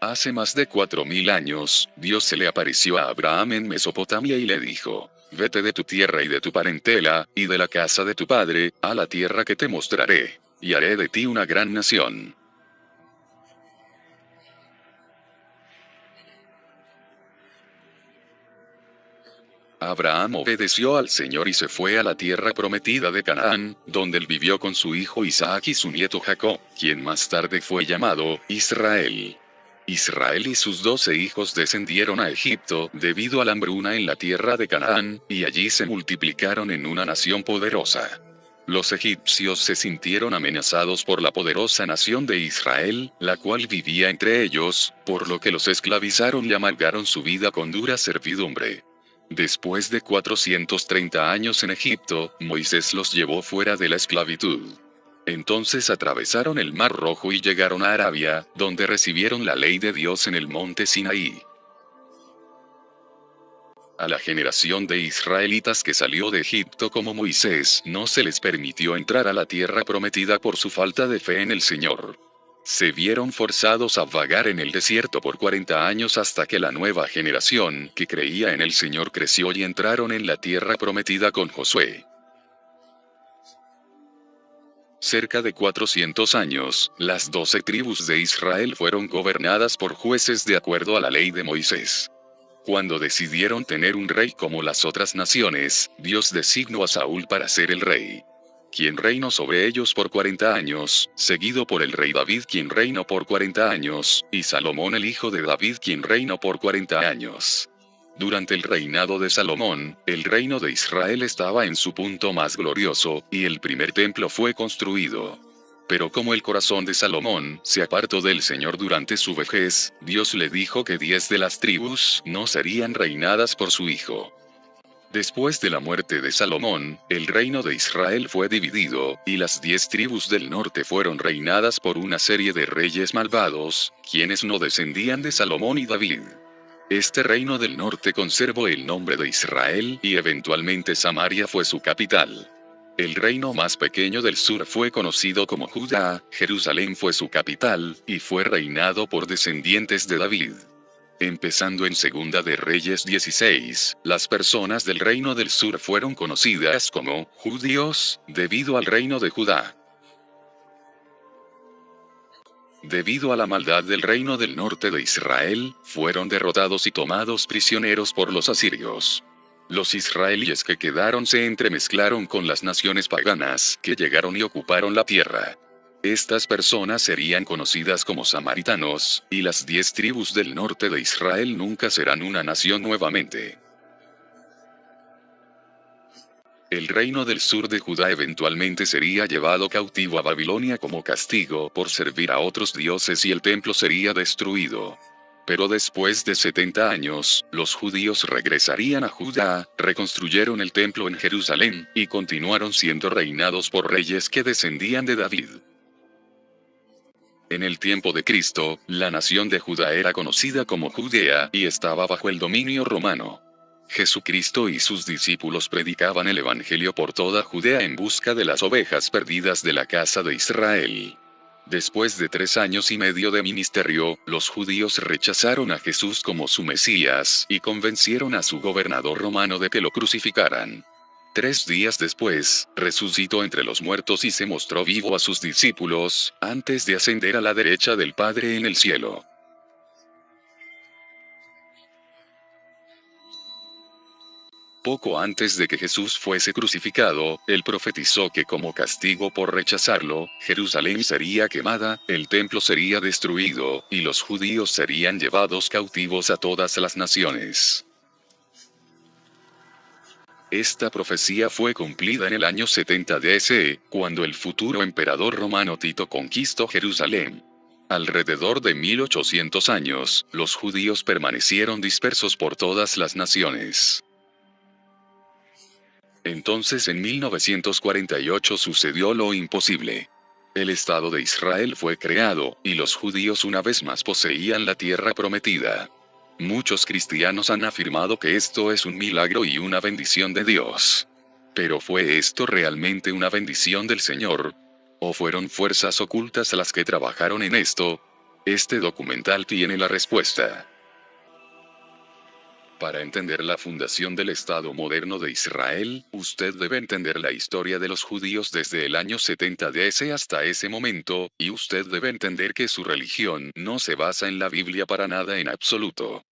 Hace más de 4000 años, Dios se le apareció a Abraham en Mesopotamia y le dijo: Vete de tu tierra y de tu parentela, y de la casa de tu padre, a la tierra que te mostraré, y haré de ti una gran nación. Abraham obedeció al Señor y se fue a la tierra prometida de Canaán, donde él vivió con su hijo Isaac y su nieto Jacob, quien más tarde fue llamado Israel. Israel y sus 12 hijos descendieron a Egipto debido a la hambruna en la tierra de Canaán, y allí se multiplicaron en una nación poderosa. Los egipcios se sintieron amenazados por la poderosa nación de Israel, la cual vivía entre ellos, por lo que los esclavizaron y amargaron su vida con dura servidumbre. Después de 430 años en Egipto, Moisés los llevó fuera de la esclavitud. Entonces atravesaron el Mar Rojo y llegaron a Arabia, donde recibieron la ley de Dios en el monte Sinaí. A la generación de israelitas que salió de Egipto como Moisés, no se les permitió entrar a la tierra prometida por su falta de fe en el Señor. Se vieron forzados a vagar en el desierto por 40 años hasta que la nueva generación, que creía en el Señor, creció y entraron en la tierra prometida con Josué. Cerca de 400 años, las 12 tribus de Israel fueron gobernadas por jueces de acuerdo a la ley de Moisés. Cuando decidieron tener un rey como las otras naciones, Dios designó a Saúl para ser el rey, quien reinó sobre ellos por 40 años, seguido por el rey David, quien reinó por 40 años, y Salomón el hijo de David, quien reinó por 40 años. Durante el reinado de Salomón, el reino de Israel estaba en su punto más glorioso, y el primer templo fue construido. Pero como el corazón de Salomón se apartó del Señor durante su vejez, Dios le dijo que 10 de las tribus no serían reinadas por su hijo. Después de la muerte de Salomón, el reino de Israel fue dividido, y las 10 tribus del norte fueron reinadas por una serie de reyes malvados, quienes no descendían de Salomón y David. Este reino del norte conservó el nombre de Israel y eventualmente Samaria fue su capital. El reino más pequeño del sur fue conocido como Judá, Jerusalén fue su capital, y fue reinado por descendientes de David. Empezando en Segunda de Reyes 16, las personas del reino del sur fueron conocidas como judíos, debido al reino de Judá. Debido a la maldad del reino del norte de Israel, fueron derrotados y tomados prisioneros por los asirios. Los israelíes que quedaron se entremezclaron con las naciones paganas que llegaron y ocuparon la tierra. Estas personas serían conocidas como samaritanos, y las 10 tribus del norte de Israel nunca serán una nación nuevamente. El reino del sur de Judá eventualmente sería llevado cautivo a Babilonia como castigo por servir a otros dioses y el templo sería destruido. Pero después de 70 años, los judíos regresarían a Judá, reconstruyeron el templo en Jerusalén, y continuaron siendo reinados por reyes que descendían de David. En el tiempo de Cristo, la nación de Judá era conocida como Judea y estaba bajo el dominio romano. Jesucristo y sus discípulos predicaban el Evangelio por toda Judea en busca de las ovejas perdidas de la casa de Israel. Después de 3 años y medio de ministerio, los judíos rechazaron a Jesús como su Mesías y convencieron a su gobernador romano de que lo crucificaran. 3 días después, resucitó entre los muertos y se mostró vivo a sus discípulos, antes de ascender a la derecha del Padre en el cielo. Poco antes de que Jesús fuese crucificado, él profetizó que como castigo por rechazarlo, Jerusalén sería quemada, el templo sería destruido, y los judíos serían llevados cautivos a todas las naciones. Esta profecía fue cumplida en el año 70 DC, cuando el futuro emperador romano Tito conquistó Jerusalén. Alrededor de 1800 años, los judíos permanecieron dispersos por todas las naciones. Entonces en 1948 sucedió lo imposible. El Estado de Israel fue creado, y los judíos una vez más poseían la tierra prometida. Muchos cristianos han afirmado que esto es un milagro y una bendición de Dios. Pero ¿fue esto realmente una bendición del Señor? ¿O fueron fuerzas ocultas las que trabajaron en esto? Este documental tiene la respuesta. Para entender la fundación del Estado moderno de Israel, usted debe entender la historia de los judíos desde el año 70 DC hasta ese momento, y usted debe entender que su religión no se basa en la Biblia para nada en absoluto.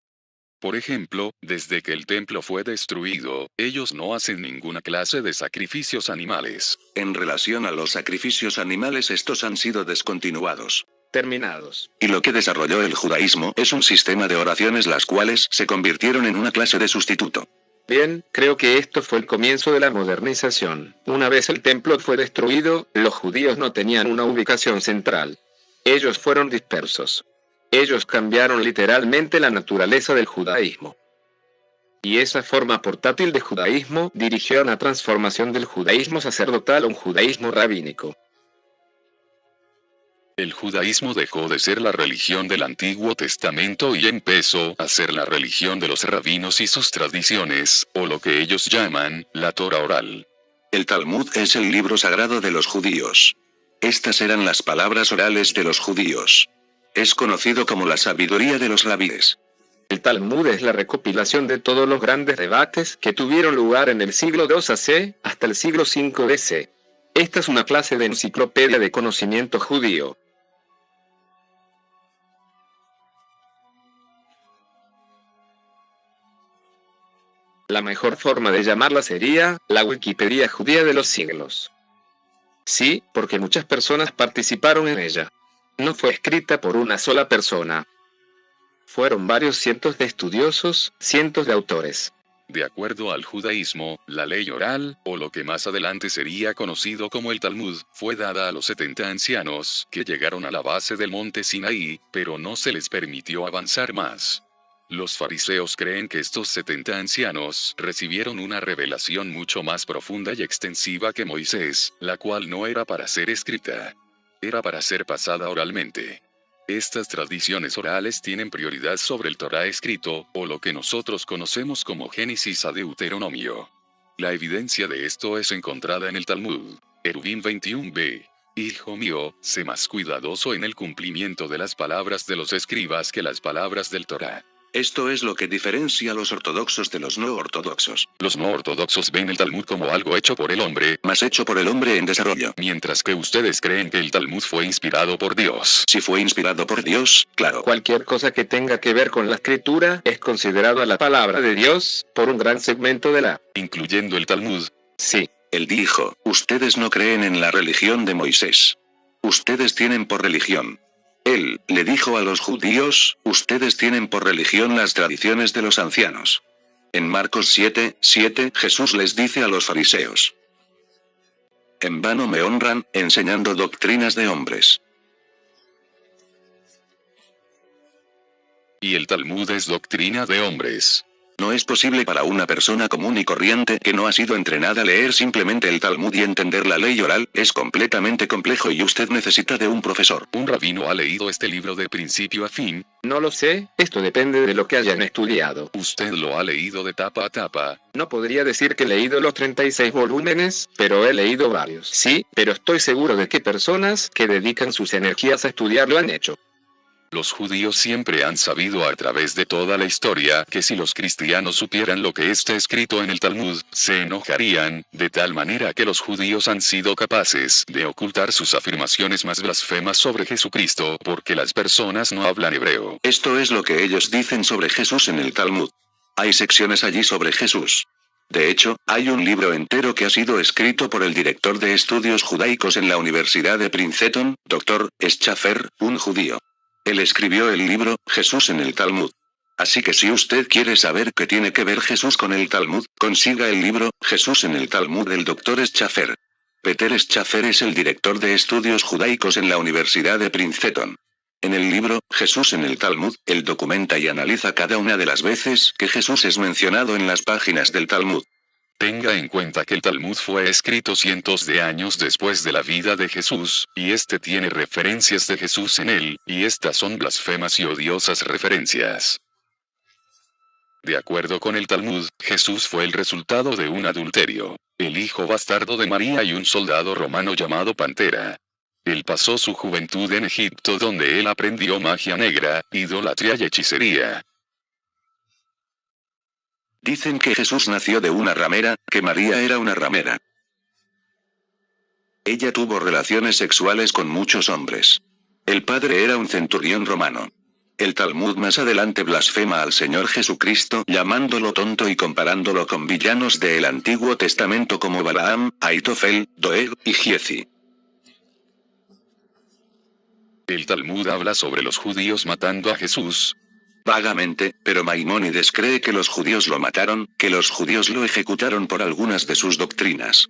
Por ejemplo, desde que el templo fue destruido, ellos no hacen ninguna clase de sacrificios animales. En relación a los sacrificios animales, estos han sido descontinuados. Terminados. Y lo que desarrolló el judaísmo es un sistema de oraciones las cuales se convirtieron en una clase de sustituto. Bien, creo que esto fue el comienzo de la modernización. Una vez el templo fue destruido, los judíos no tenían una ubicación central. Ellos fueron dispersos. Ellos cambiaron literalmente la naturaleza del judaísmo. Y esa forma portátil de judaísmo dirigió a una transformación del judaísmo sacerdotal a un judaísmo rabínico. El judaísmo dejó de ser la religión del Antiguo Testamento y empezó a ser la religión de los rabinos y sus tradiciones, o lo que ellos llaman, la Torah oral. El Talmud es el libro sagrado de los judíos. Estas eran las palabras orales de los judíos. Es conocido como la sabiduría de los rabíes. El Talmud es la recopilación de todos los grandes debates que tuvieron lugar en el siglo II AC hasta el siglo V DC. Esta es una clase de enciclopedia de conocimiento judío. La mejor forma de llamarla sería la Wikipedia judía de los siglos. Sí, porque muchas personas participaron en ella. No fue escrita por una sola persona. Fueron varios cientos de estudiosos, cientos de autores. De acuerdo al judaísmo, la ley oral, o lo que más adelante sería conocido como el Talmud, fue dada a los 70 ancianos, que llegaron a la base del monte Sinaí, pero no se les permitió avanzar más. Los fariseos creen que estos 70 ancianos recibieron una revelación mucho más profunda y extensiva que Moisés, la cual no era para ser escrita. Era para ser pasada oralmente. Estas tradiciones orales tienen prioridad sobre el Torá escrito, o lo que nosotros conocemos como Génesis a Deuteronomio. La evidencia de esto es encontrada en el Talmud. Eruvin 21b. Hijo mío, sé más cuidadoso en el cumplimiento de las palabras de los escribas que las palabras del Torá. Esto es lo que diferencia a los ortodoxos de los no ortodoxos. Los no ortodoxos ven el Talmud como algo hecho por el hombre, Más hecho por el hombre en desarrollo. mientras que ustedes creen que el Talmud fue inspirado por Dios. Si fue inspirado por Dios, claro. Cualquier cosa que tenga que ver con la escritura es considerada la palabra de Dios por un gran segmento de la... Incluyendo el Talmud. Sí. Él dijo, ustedes no creen en la religión de Moisés. Ustedes tienen por religión. Él le dijo a los judíos, ustedes tienen por religión las tradiciones de los ancianos. En Marcos 7:7, Jesús les dice a los fariseos: en vano me honran, enseñando doctrinas de hombres. Y el Talmud es doctrina de hombres. No es posible para una persona común y corriente que no ha sido entrenada a leer simplemente el Talmud y entender la ley oral, es completamente complejo y usted necesita de un profesor. ¿Un rabino ha leído este libro de principio a fin? No lo sé, esto depende de lo que hayan estudiado. ¿Usted lo ha leído de tapa a tapa? No podría decir que he leído los 36 volúmenes, pero he leído varios. Sí, pero estoy seguro de que personas que dedican sus energías a estudiar lo han hecho. Los judíos siempre han sabido a través de toda la historia que si los cristianos supieran lo que está escrito en el Talmud, se enojarían, de tal manera que los judíos han sido capaces de ocultar sus afirmaciones más blasfemas sobre Jesucristo porque las personas no hablan hebreo. Esto es lo que ellos dicen sobre Jesús en el Talmud. Hay secciones allí sobre Jesús. De hecho, hay un libro entero que ha sido escrito por el director de estudios judaicos en la Universidad de Princeton, Dr. Schaffer, un judío. Él escribió el libro, Jesús en el Talmud. Así que si usted quiere saber qué tiene que ver Jesús con el Talmud, consiga el libro, Jesús en el Talmud del Dr. Schaffer. Peter Schaffer es el director de estudios judaicos en la Universidad de Princeton. En el libro, Jesús en el Talmud, él documenta y analiza cada una de las veces que Jesús es mencionado en las páginas del Talmud. Tenga en cuenta que el Talmud fue escrito cientos de años después de la vida de Jesús, y este tiene referencias de Jesús en él, y estas son blasfemas y odiosas referencias. De acuerdo con el Talmud, Jesús fue el resultado de un adulterio, el hijo bastardo de María y un soldado romano llamado Pantera. Él pasó su juventud en Egipto, donde él aprendió magia negra, idolatría y hechicería. Dicen que Jesús nació de una ramera, que María era una ramera. Ella tuvo relaciones sexuales con muchos hombres. El padre era un centurión romano. El Talmud más adelante blasfema al Señor Jesucristo, llamándolo tonto y comparándolo con villanos del Antiguo Testamento como Balaam, Aitofel, Doeg y Giezi. El Talmud habla sobre los judíos matando a Jesús. Vagamente, pero Maimónides cree que los judíos lo mataron, que los judíos lo ejecutaron por algunas de sus doctrinas.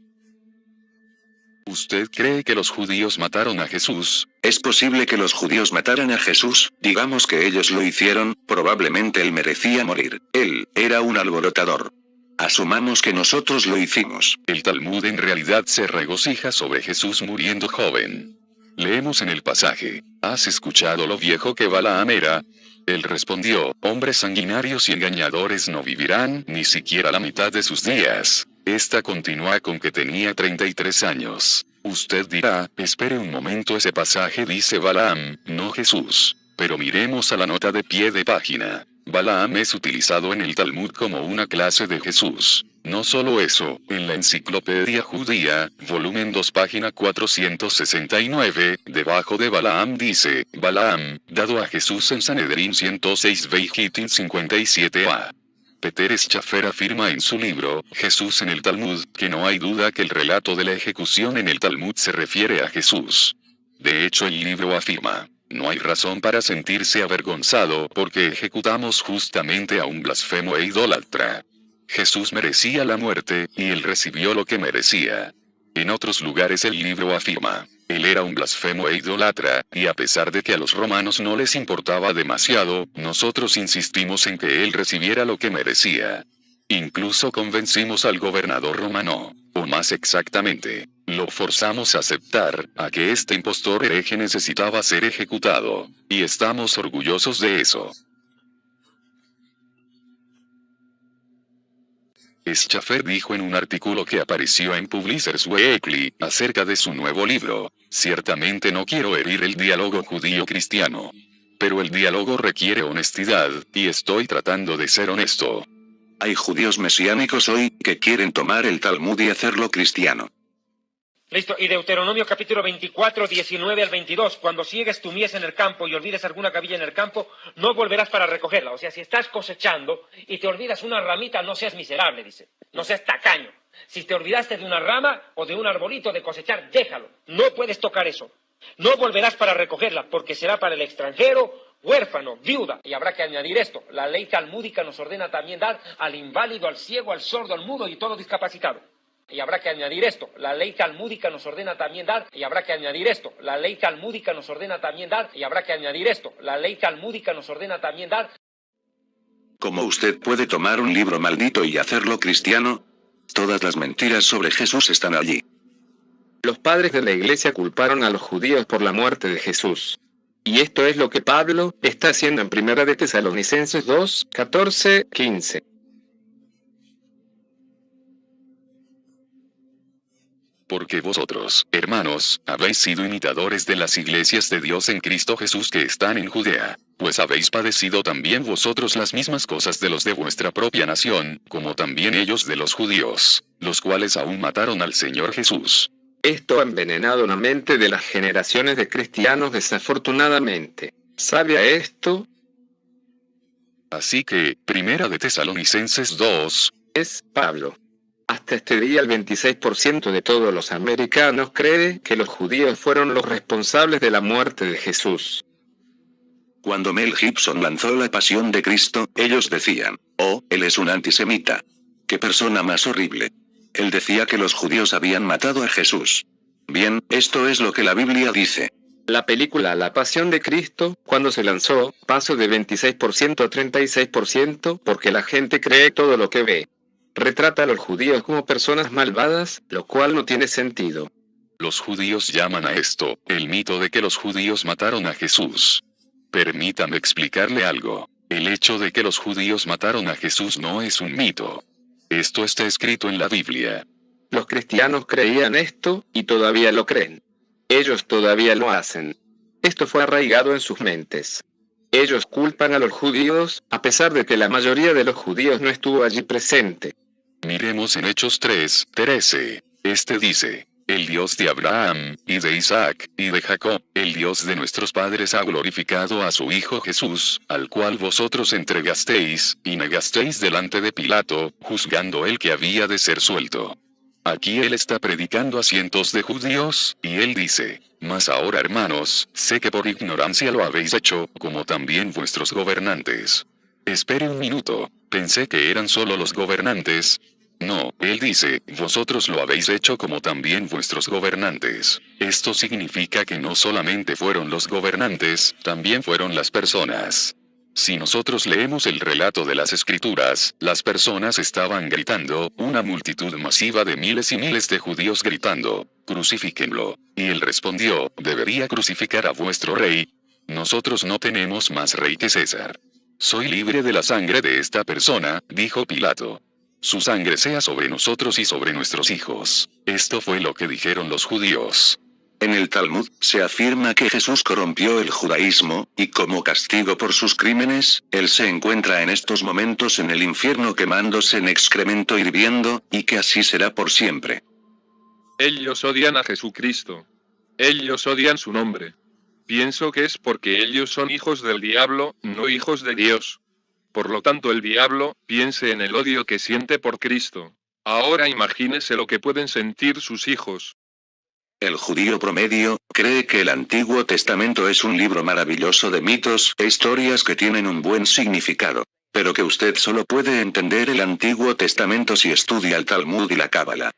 ¿Usted cree que los judíos mataron a Jesús? Es posible que los judíos mataran a Jesús, digamos que ellos lo hicieron, probablemente él merecía morir, él era un alborotador. Asumamos que nosotros lo hicimos. El Talmud en realidad se regocija sobre Jesús muriendo joven. Leemos en el pasaje: ¿has escuchado lo viejo que Balaam era? Él respondió: hombres sanguinarios y engañadores no vivirán ni siquiera la mitad de sus días. Esta continúa con que tenía 33 años. Usted dirá: espere un momento, ese pasaje dice Balaam, no Jesús. Pero miremos a la nota de pie de página. Balaam es utilizado en el Talmud como una clase de Jesús. No solo eso, en la Enciclopedia Judía, volumen 2, página 469, debajo de Balaam dice: Balaam, dado a Jesús en Sanedrín 106 Veijitin 57a. Peter Schaffer afirma en su libro, Jesús en el Talmud, que no hay duda que el relato de la ejecución en el Talmud se refiere a Jesús. De hecho, el libro afirma: no hay razón para sentirse avergonzado, porque ejecutamos justamente a un blasfemo e idólatra. Jesús merecía la muerte, y él recibió lo que merecía. En otros lugares el libro afirma: él era un blasfemo e idólatra, y a pesar de que a los romanos no les importaba demasiado, nosotros insistimos en que él recibiera lo que merecía. Incluso convencimos al gobernador romano, o más exactamente, lo forzamos a aceptar, a que este impostor hereje necesitaba ser ejecutado, y estamos orgullosos de eso. Schaffer dijo en un artículo que apareció en Publishers Weekly, acerca de su nuevo libro: ciertamente no quiero herir el diálogo judío-cristiano. Pero el diálogo requiere honestidad, y estoy tratando de ser honesto. Hay judíos mesiánicos hoy, que quieren tomar el Talmud y hacerlo cristiano. Listo, y Deuteronomio capítulo 24, 19 al 22, cuando siegues tu mies en el campo y olvides alguna cabilla en el campo, no volverás para recogerla. O sea, si estás cosechando y te olvidas una ramita, no seas miserable, dice, no seas tacaño. Si te olvidaste de una rama o de un arbolito de cosechar, déjalo, no puedes tocar eso. No volverás para recogerla, porque será para el extranjero, huérfano, viuda. Y habrá que añadir esto: la ley talmúdica nos ordena también dar al inválido, al ciego, al sordo, al mudo y todo discapacitado. Y habrá que añadir esto: la ley talmúdica nos ordena también dar, y habrá que añadir esto: la ley talmúdica nos ordena también dar, y habrá que añadir esto: la ley talmúdica nos ordena también dar. ¿Cómo usted puede tomar un libro maldito y hacerlo cristiano? Todas las mentiras sobre Jesús están allí. Los padres de la iglesia culparon a los judíos por la muerte de Jesús. Y esto es lo que Pablo está haciendo en 1 de Tesalonicenses 2, 14, 15. Porque vosotros, hermanos, habéis sido imitadores de las iglesias de Dios en Cristo Jesús que están en Judea, pues habéis padecido también vosotros las mismas cosas de los de vuestra propia nación, como también ellos de los judíos, los cuales aún mataron al Señor Jesús. Esto ha envenenado la mente de las generaciones de cristianos desafortunadamente. ¿Sabe a esto? Así que, 1 de Tesalonicenses 2, Es Pablo. Hasta este día el 26% de todos los americanos cree que los judíos fueron los responsables de la muerte de Jesús. Cuando Mel Gibson lanzó La Pasión de Cristo, ellos decían: oh, él es un antisemita. ¡Qué persona más horrible! Él decía que los judíos habían matado a Jesús. Bien, esto es lo que la Biblia dice. La película La Pasión de Cristo, cuando se lanzó, pasó de 26% a 36% porque la gente cree todo lo que ve. Retrata a los judíos como personas malvadas, lo cual no tiene sentido. los judíos llaman a esto, el mito de que los judíos mataron a Jesús. Permítame explicarle algo. El hecho de que los judíos mataron a Jesús no es un mito. Esto está escrito en la Biblia. Los cristianos creían esto, y todavía lo creen. Ellos todavía lo hacen. Esto fue arraigado en sus mentes. Ellos culpan a los judíos, a pesar de que la mayoría de los judíos no estuvo allí presente. Miremos en Hechos 3:13. Este dice: el Dios de Abraham, y de Isaac, y de Jacob, el Dios de nuestros padres ha glorificado a su Hijo Jesús, al cual vosotros entregasteis, y negasteis delante de Pilato, juzgando él que había de ser suelto. Aquí él está predicando a cientos de judíos, y él dice: mas ahora, hermanos, sé que por ignorancia lo habéis hecho, como también vuestros gobernantes. Espere un minuto, pensé que eran solo los gobernantes. No, él dice: vosotros lo habéis hecho como también vuestros gobernantes. Esto significa que no solamente fueron los gobernantes, también fueron las personas. Si nosotros leemos el relato de las Escrituras, las personas estaban gritando, una multitud masiva de miles y miles de judíos gritando: crucifíquenlo. Y él respondió: debería crucificar a vuestro rey. Nosotros no tenemos más rey que César. Soy libre de la sangre de esta persona, dijo Pilato. Su sangre sea sobre nosotros y sobre nuestros hijos. Esto fue lo que dijeron los judíos. En el Talmud, se afirma que Jesús corrompió el judaísmo, y como castigo por sus crímenes, él se encuentra en estos momentos en el infierno quemándose en excremento hirviendo, y que así será por siempre. Ellos odian a Jesucristo. Ellos odian su nombre. Pienso que es porque ellos son hijos del diablo, no hijos de Dios. Por lo tanto, el diablo piense en el odio que siente por Cristo. Ahora imagínese lo que pueden sentir sus hijos. El judío promedio cree que el Antiguo Testamento es un libro maravilloso de mitos e historias que tienen un buen significado, pero que usted solo puede entender el Antiguo Testamento si estudia el Talmud y la Cábala.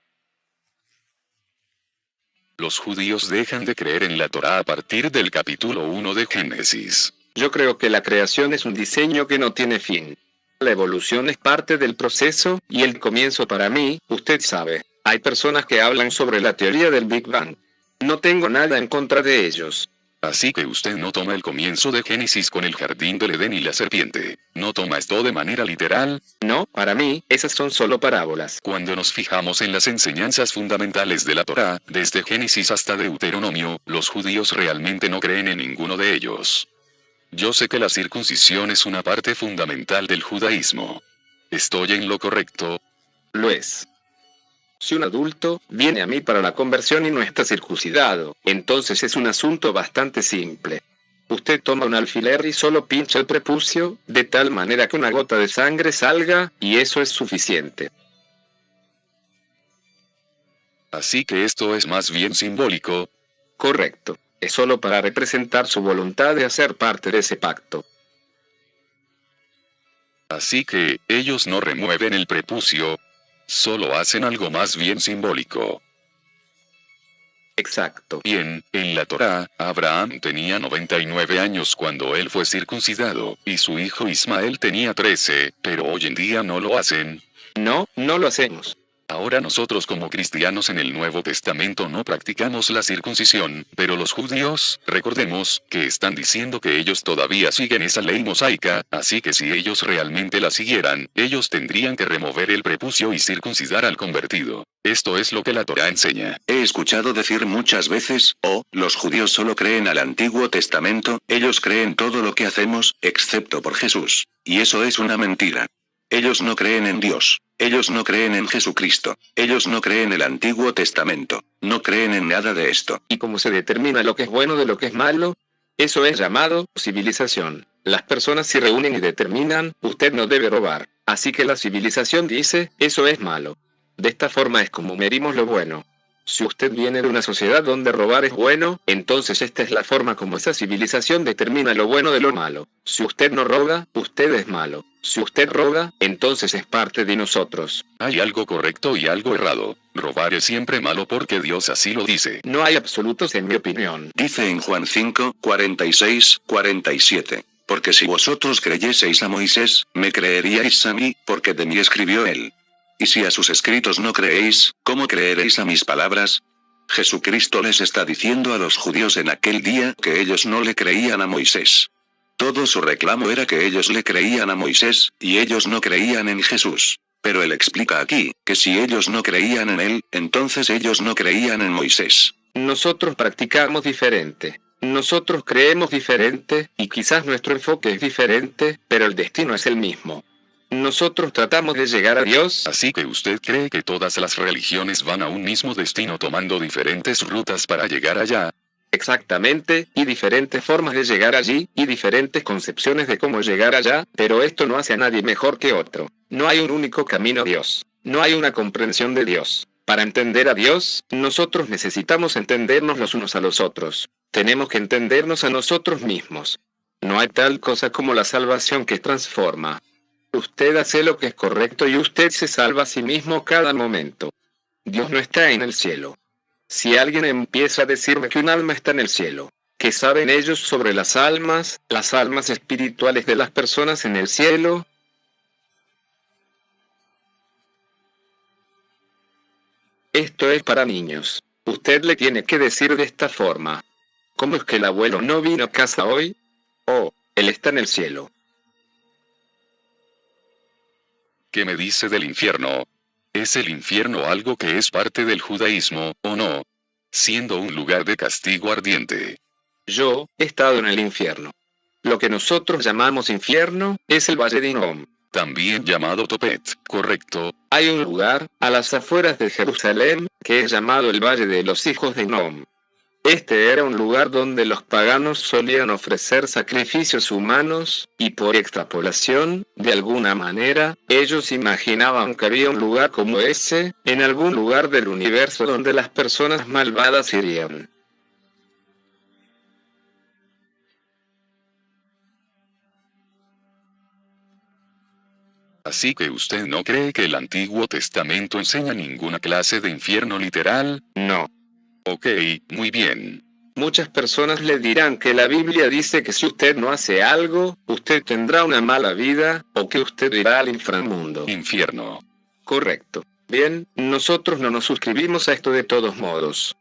Los judíos dejan de creer en la Torá a partir del capítulo 1 de Génesis. Yo creo que la creación es un diseño que no tiene fin. La evolución es parte del proceso, y el comienzo para mí, usted sabe. Hay personas que hablan sobre la teoría del Big Bang. No tengo nada en contra de ellos. Así que usted no toma el comienzo de Génesis con el jardín del Edén y la serpiente. No toma esto de manera literal. No, para mí, esas son solo parábolas. Cuando nos fijamos en las enseñanzas fundamentales de la Torá, desde Génesis hasta Deuteronomio, los judíos realmente no creen en ninguno de ellos. Yo sé que la circuncisión es una parte fundamental del judaísmo. ¿Estoy en lo correcto? Lo es. Si un adulto viene a mí para la conversión y no está circuncidado, entonces es un asunto bastante simple. Usted toma un alfiler y solo pincha el prepucio, de tal manera que una gota de sangre salga, y eso es suficiente. Así que esto es más bien simbólico. Correcto. Es solo para representar su voluntad de hacer parte de ese pacto. Así que, ellos no remueven el prepucio. Solo hacen algo más bien simbólico. Exacto. Bien, en la Torá, Abraham tenía 99 años cuando él fue circuncidado, y su hijo Ismael tenía 13, pero hoy en día no lo hacen. No, no lo hacemos. Ahora nosotros como cristianos en el Nuevo Testamento no practicamos la circuncisión, pero los judíos, recordemos, que están diciendo que ellos todavía siguen esa ley mosaica, así que si ellos realmente la siguieran, ellos tendrían que remover el prepucio y circuncidar al convertido. Esto es lo que la Torá enseña. He escuchado decir muchas veces: oh, los judíos solo creen al Antiguo Testamento, ellos creen todo lo que hacemos, excepto por Jesús. Y eso es una mentira. Ellos no creen en Dios. Ellos no creen en Jesucristo. Ellos no creen en el Antiguo Testamento. No creen en nada de esto. ¿Y cómo se determina lo que es bueno de lo que es malo? Eso es llamado civilización. Las personas se reúnen y determinan: usted no debe robar. Así que la civilización dice: eso es malo. De esta forma es como medimos lo bueno. Si usted viene de una sociedad donde robar es bueno, entonces esta es la forma como esa civilización determina lo bueno de lo malo. Si usted no roba, usted es malo. Si usted roba, entonces es parte de nosotros. Hay algo correcto y algo errado. Robar es siempre malo porque Dios así lo dice. No hay absolutos en mi opinión. Dice en Juan 5, 46, 47. Porque si vosotros creyeseis a Moisés, me creeríais a mí, porque de mí escribió él. Y si a sus escritos no creéis, ¿cómo creeréis a mis palabras? Jesucristo les está diciendo a los judíos en aquel día que ellos no le creían a Moisés. Todo su reclamo era que ellos le creían a Moisés, y ellos no creían en Jesús. Pero él explica aquí, que si ellos no creían en él, entonces ellos no creían en Moisés. Nosotros practicamos diferente. Nosotros creemos diferente, y quizás nuestro enfoque es diferente, pero el destino es el mismo. Nosotros tratamos de llegar a Dios. Así que usted cree que todas las religiones van a un mismo destino tomando diferentes rutas para llegar allá. Exactamente, y diferentes formas de llegar allí, y diferentes concepciones de cómo llegar allá, pero esto no hace a nadie mejor que otro. No hay un único camino a Dios. No hay una comprensión de Dios. Para entender a Dios, nosotros necesitamos entendernos los unos a los otros. Tenemos que entendernos a nosotros mismos. No hay tal cosa como la salvación que transforma. Usted hace lo que es correcto y usted se salva a sí mismo cada momento. Dios no está en el cielo. Si alguien empieza a decirme que un alma está en el cielo, ¿qué saben ellos sobre las almas espirituales de las personas en el cielo? Esto es para niños. Usted le tiene que decir de esta forma. ¿Cómo es que el abuelo no vino a casa hoy? Oh, él está en el cielo. ¿Qué me dice del infierno? ¿Es el infierno algo que es parte del judaísmo, o no? Siendo un lugar de castigo ardiente. Yo he estado en el infierno. Lo que nosotros llamamos infierno es el Valle de Hinnom. También llamado Topet, correcto. Hay un lugar, a las afueras de Jerusalén, que es llamado el Valle de los Hijos de Hinnom. Este era un lugar donde los paganos solían ofrecer sacrificios humanos, y por extrapolación, de alguna manera, ellos imaginaban que había un lugar como ese, en algún lugar del universo donde las personas malvadas irían. Así que usted no cree que el Antiguo Testamento enseña ninguna clase de infierno literal. No. Ok, muy bien. Muchas personas le dirán que la Biblia dice que si usted no hace algo, usted tendrá una mala vida, o que usted irá al inframundo. Infierno. Correcto. Bien, nosotros no nos suscribimos a esto de todos modos.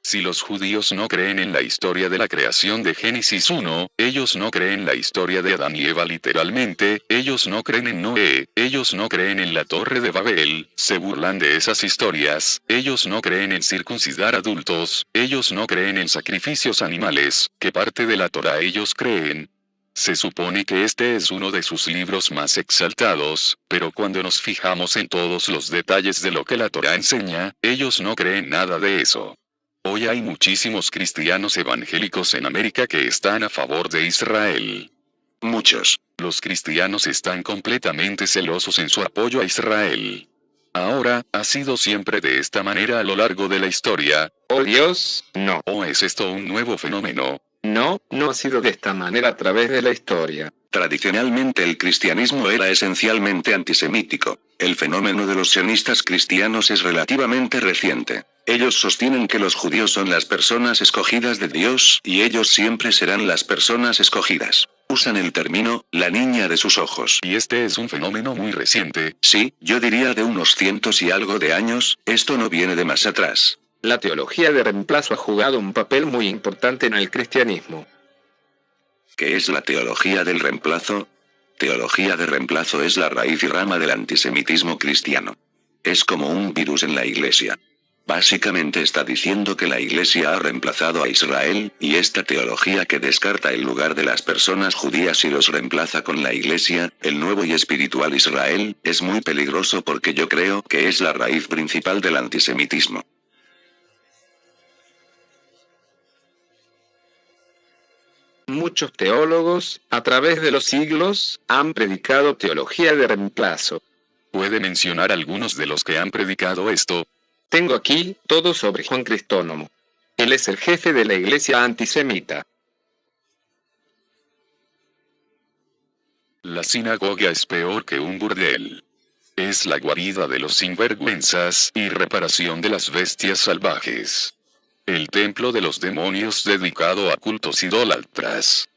Si los judíos no creen en la historia de la creación de Génesis 1, ellos no creen la historia de Adán y Eva literalmente, ellos no creen en Noé, ellos no creen en la Torre de Babel, se burlan de esas historias, ellos no creen en circuncidar adultos, ellos no creen en sacrificios animales, ¿qué parte de la Torá ellos creen? Se supone que este es uno de sus libros más exaltados, pero cuando nos fijamos en todos los detalles de lo que la Torá enseña, ellos no creen nada de eso. Hoy hay muchísimos cristianos evangélicos en América que están a favor de Israel. Muchos. Los cristianos están completamente celosos en su apoyo a Israel. Ahora, ¿ha sido siempre de esta manera a lo largo de la historia? Oh Dios, no. ¿O es esto un nuevo fenómeno? No, no ha sido de esta manera a través de la historia. Tradicionalmente el cristianismo era esencialmente antisemítico. El fenómeno de los sionistas cristianos es relativamente reciente. Ellos sostienen que los judíos son las personas escogidas de Dios, y ellos siempre serán las personas escogidas. Usan el término, la niña de sus ojos. Y este es un fenómeno muy reciente. Sí, yo diría de unos cientos y algo de años, esto no viene de más atrás. La teología de reemplazo ha jugado un papel muy importante en el cristianismo. ¿Qué es la teología del reemplazo? Teología de reemplazo es la raíz y rama del antisemitismo cristiano. Es como un virus en la iglesia. Básicamente está diciendo que la iglesia ha reemplazado a Israel, y esta teología que descarta el lugar de las personas judías y los reemplaza con la iglesia, el nuevo y espiritual Israel, es muy peligroso porque yo creo que es la raíz principal del antisemitismo. Muchos teólogos, a través de los siglos, han predicado teología de reemplazo. ¿Puede mencionar algunos de los que han predicado esto? Tengo aquí todo sobre Juan Cristónomo. Él es el jefe de la iglesia antisemita. La sinagoga es peor que un burdel. Es la guarida de los sinvergüenzas y reparación de las bestias salvajes. El templo de los demonios dedicado a cultos idólatras.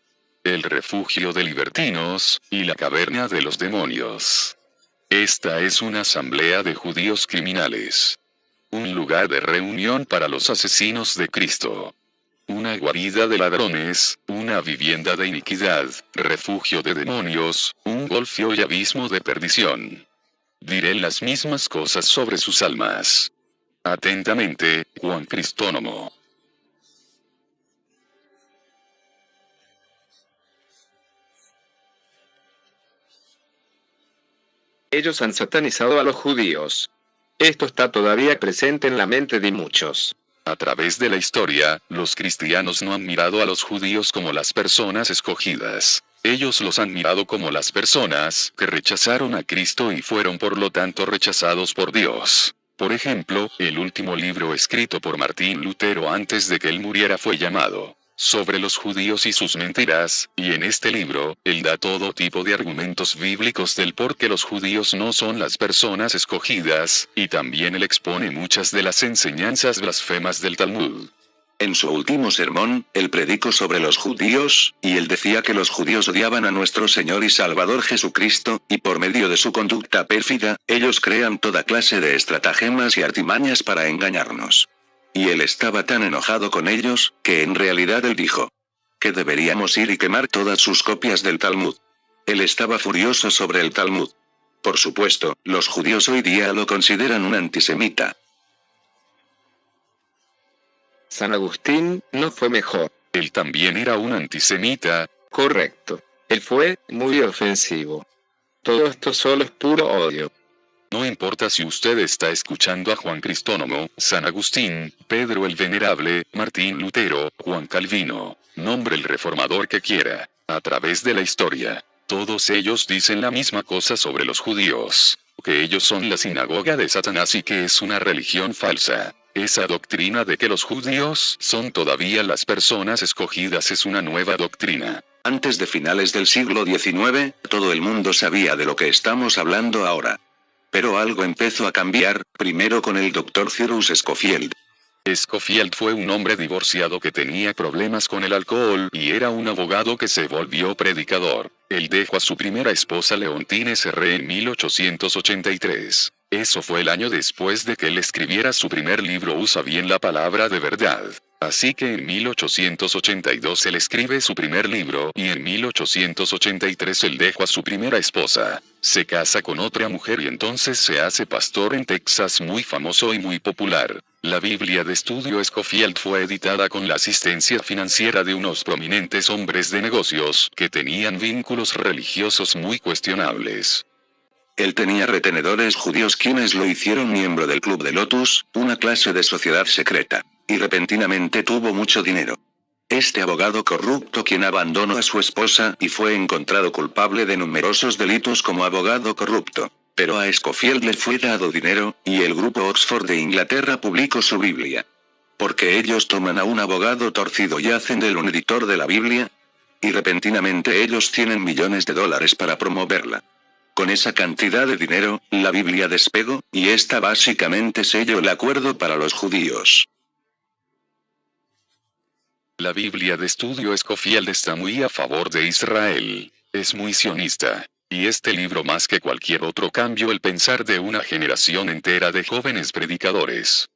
El refugio de libertinos, y la caverna de los demonios. Esta es una asamblea de judíos criminales. Un lugar de reunión para los asesinos de Cristo. Una guarida de ladrones, una vivienda de iniquidad, refugio de demonios, un golfo y abismo de perdición. Diré las mismas cosas sobre sus almas. Atentamente, Juan Cristónomo. Ellos han satanizado a los judíos. Esto está todavía presente en la mente de muchos. A través de la historia, los cristianos no han mirado a los judíos como las personas escogidas. Ellos los han mirado como las personas que rechazaron a Cristo y fueron por lo tanto rechazados por Dios. Por ejemplo, el último libro escrito por Martín Lutero antes de que él muriera fue llamado Sobre los judíos y sus mentiras, y en este libro, él da todo tipo de argumentos bíblicos del por qué los judíos no son las personas escogidas, y también él expone muchas de las enseñanzas blasfemas del Talmud. En su último sermón, él predicó sobre los judíos, y él decía que los judíos odiaban a nuestro Señor y Salvador Jesucristo, y por medio de su conducta pérfida, ellos crean toda clase de estratagemas y artimañas para engañarnos. Y él estaba tan enojado con ellos, que en realidad él dijo que deberíamos ir y quemar todas sus copias del Talmud. Él estaba furioso sobre el Talmud. Por supuesto, los judíos hoy día lo consideran un antisemita. San Agustín no fue mejor. Él también era un antisemita. Correcto. Él fue muy ofensivo. Todo esto solo es puro odio. No importa si usted está escuchando a Juan Cristónomo, San Agustín, Pedro el Venerable, Martín Lutero, Juan Calvino, nombre el reformador que quiera, a través de la historia, todos ellos dicen la misma cosa sobre los judíos, que ellos son la sinagoga de Satanás y que es una religión falsa. Esa doctrina de que los judíos son todavía las personas escogidas es una nueva doctrina. Antes de finales del siglo XIX, todo el mundo sabía de lo que estamos hablando ahora. Pero algo empezó a cambiar, primero con el Dr. Cyrus Scofield. Scofield fue un hombre divorciado que tenía problemas con el alcohol y era un abogado que se volvió predicador. Él dejó a su primera esposa Leontine Serré en 1883. Eso fue el año después de que él escribiera su primer libro Usa bien la palabra de verdad. Así que en 1882 él escribe su primer libro y en 1883 él dejó a su primera esposa. Se casa con otra mujer y entonces se hace pastor en Texas muy famoso y muy popular. La Biblia de Estudio Scofield fue editada con la asistencia financiera de unos prominentes hombres de negocios que tenían vínculos religiosos muy cuestionables. Él tenía retenedores judíos quienes lo hicieron miembro del Club de Lotus, una clase de sociedad secreta, y repentinamente tuvo mucho dinero. Este abogado corrupto quien abandonó a su esposa y fue encontrado culpable de numerosos delitos como abogado corrupto. Pero a Scofield le fue dado dinero, y el grupo Oxford de Inglaterra publicó su Biblia. Porque ellos toman a un abogado torcido y hacen de él un editor de la Biblia, y repentinamente ellos tienen millones de dólares para promoverla. Con esa cantidad de dinero, la Biblia despegó, y esta básicamente selló el acuerdo para los judíos. La Biblia de Estudio Scofield está muy a favor de Israel. Es muy sionista. Y este libro más que cualquier otro cambió el pensar de una generación entera de jóvenes predicadores.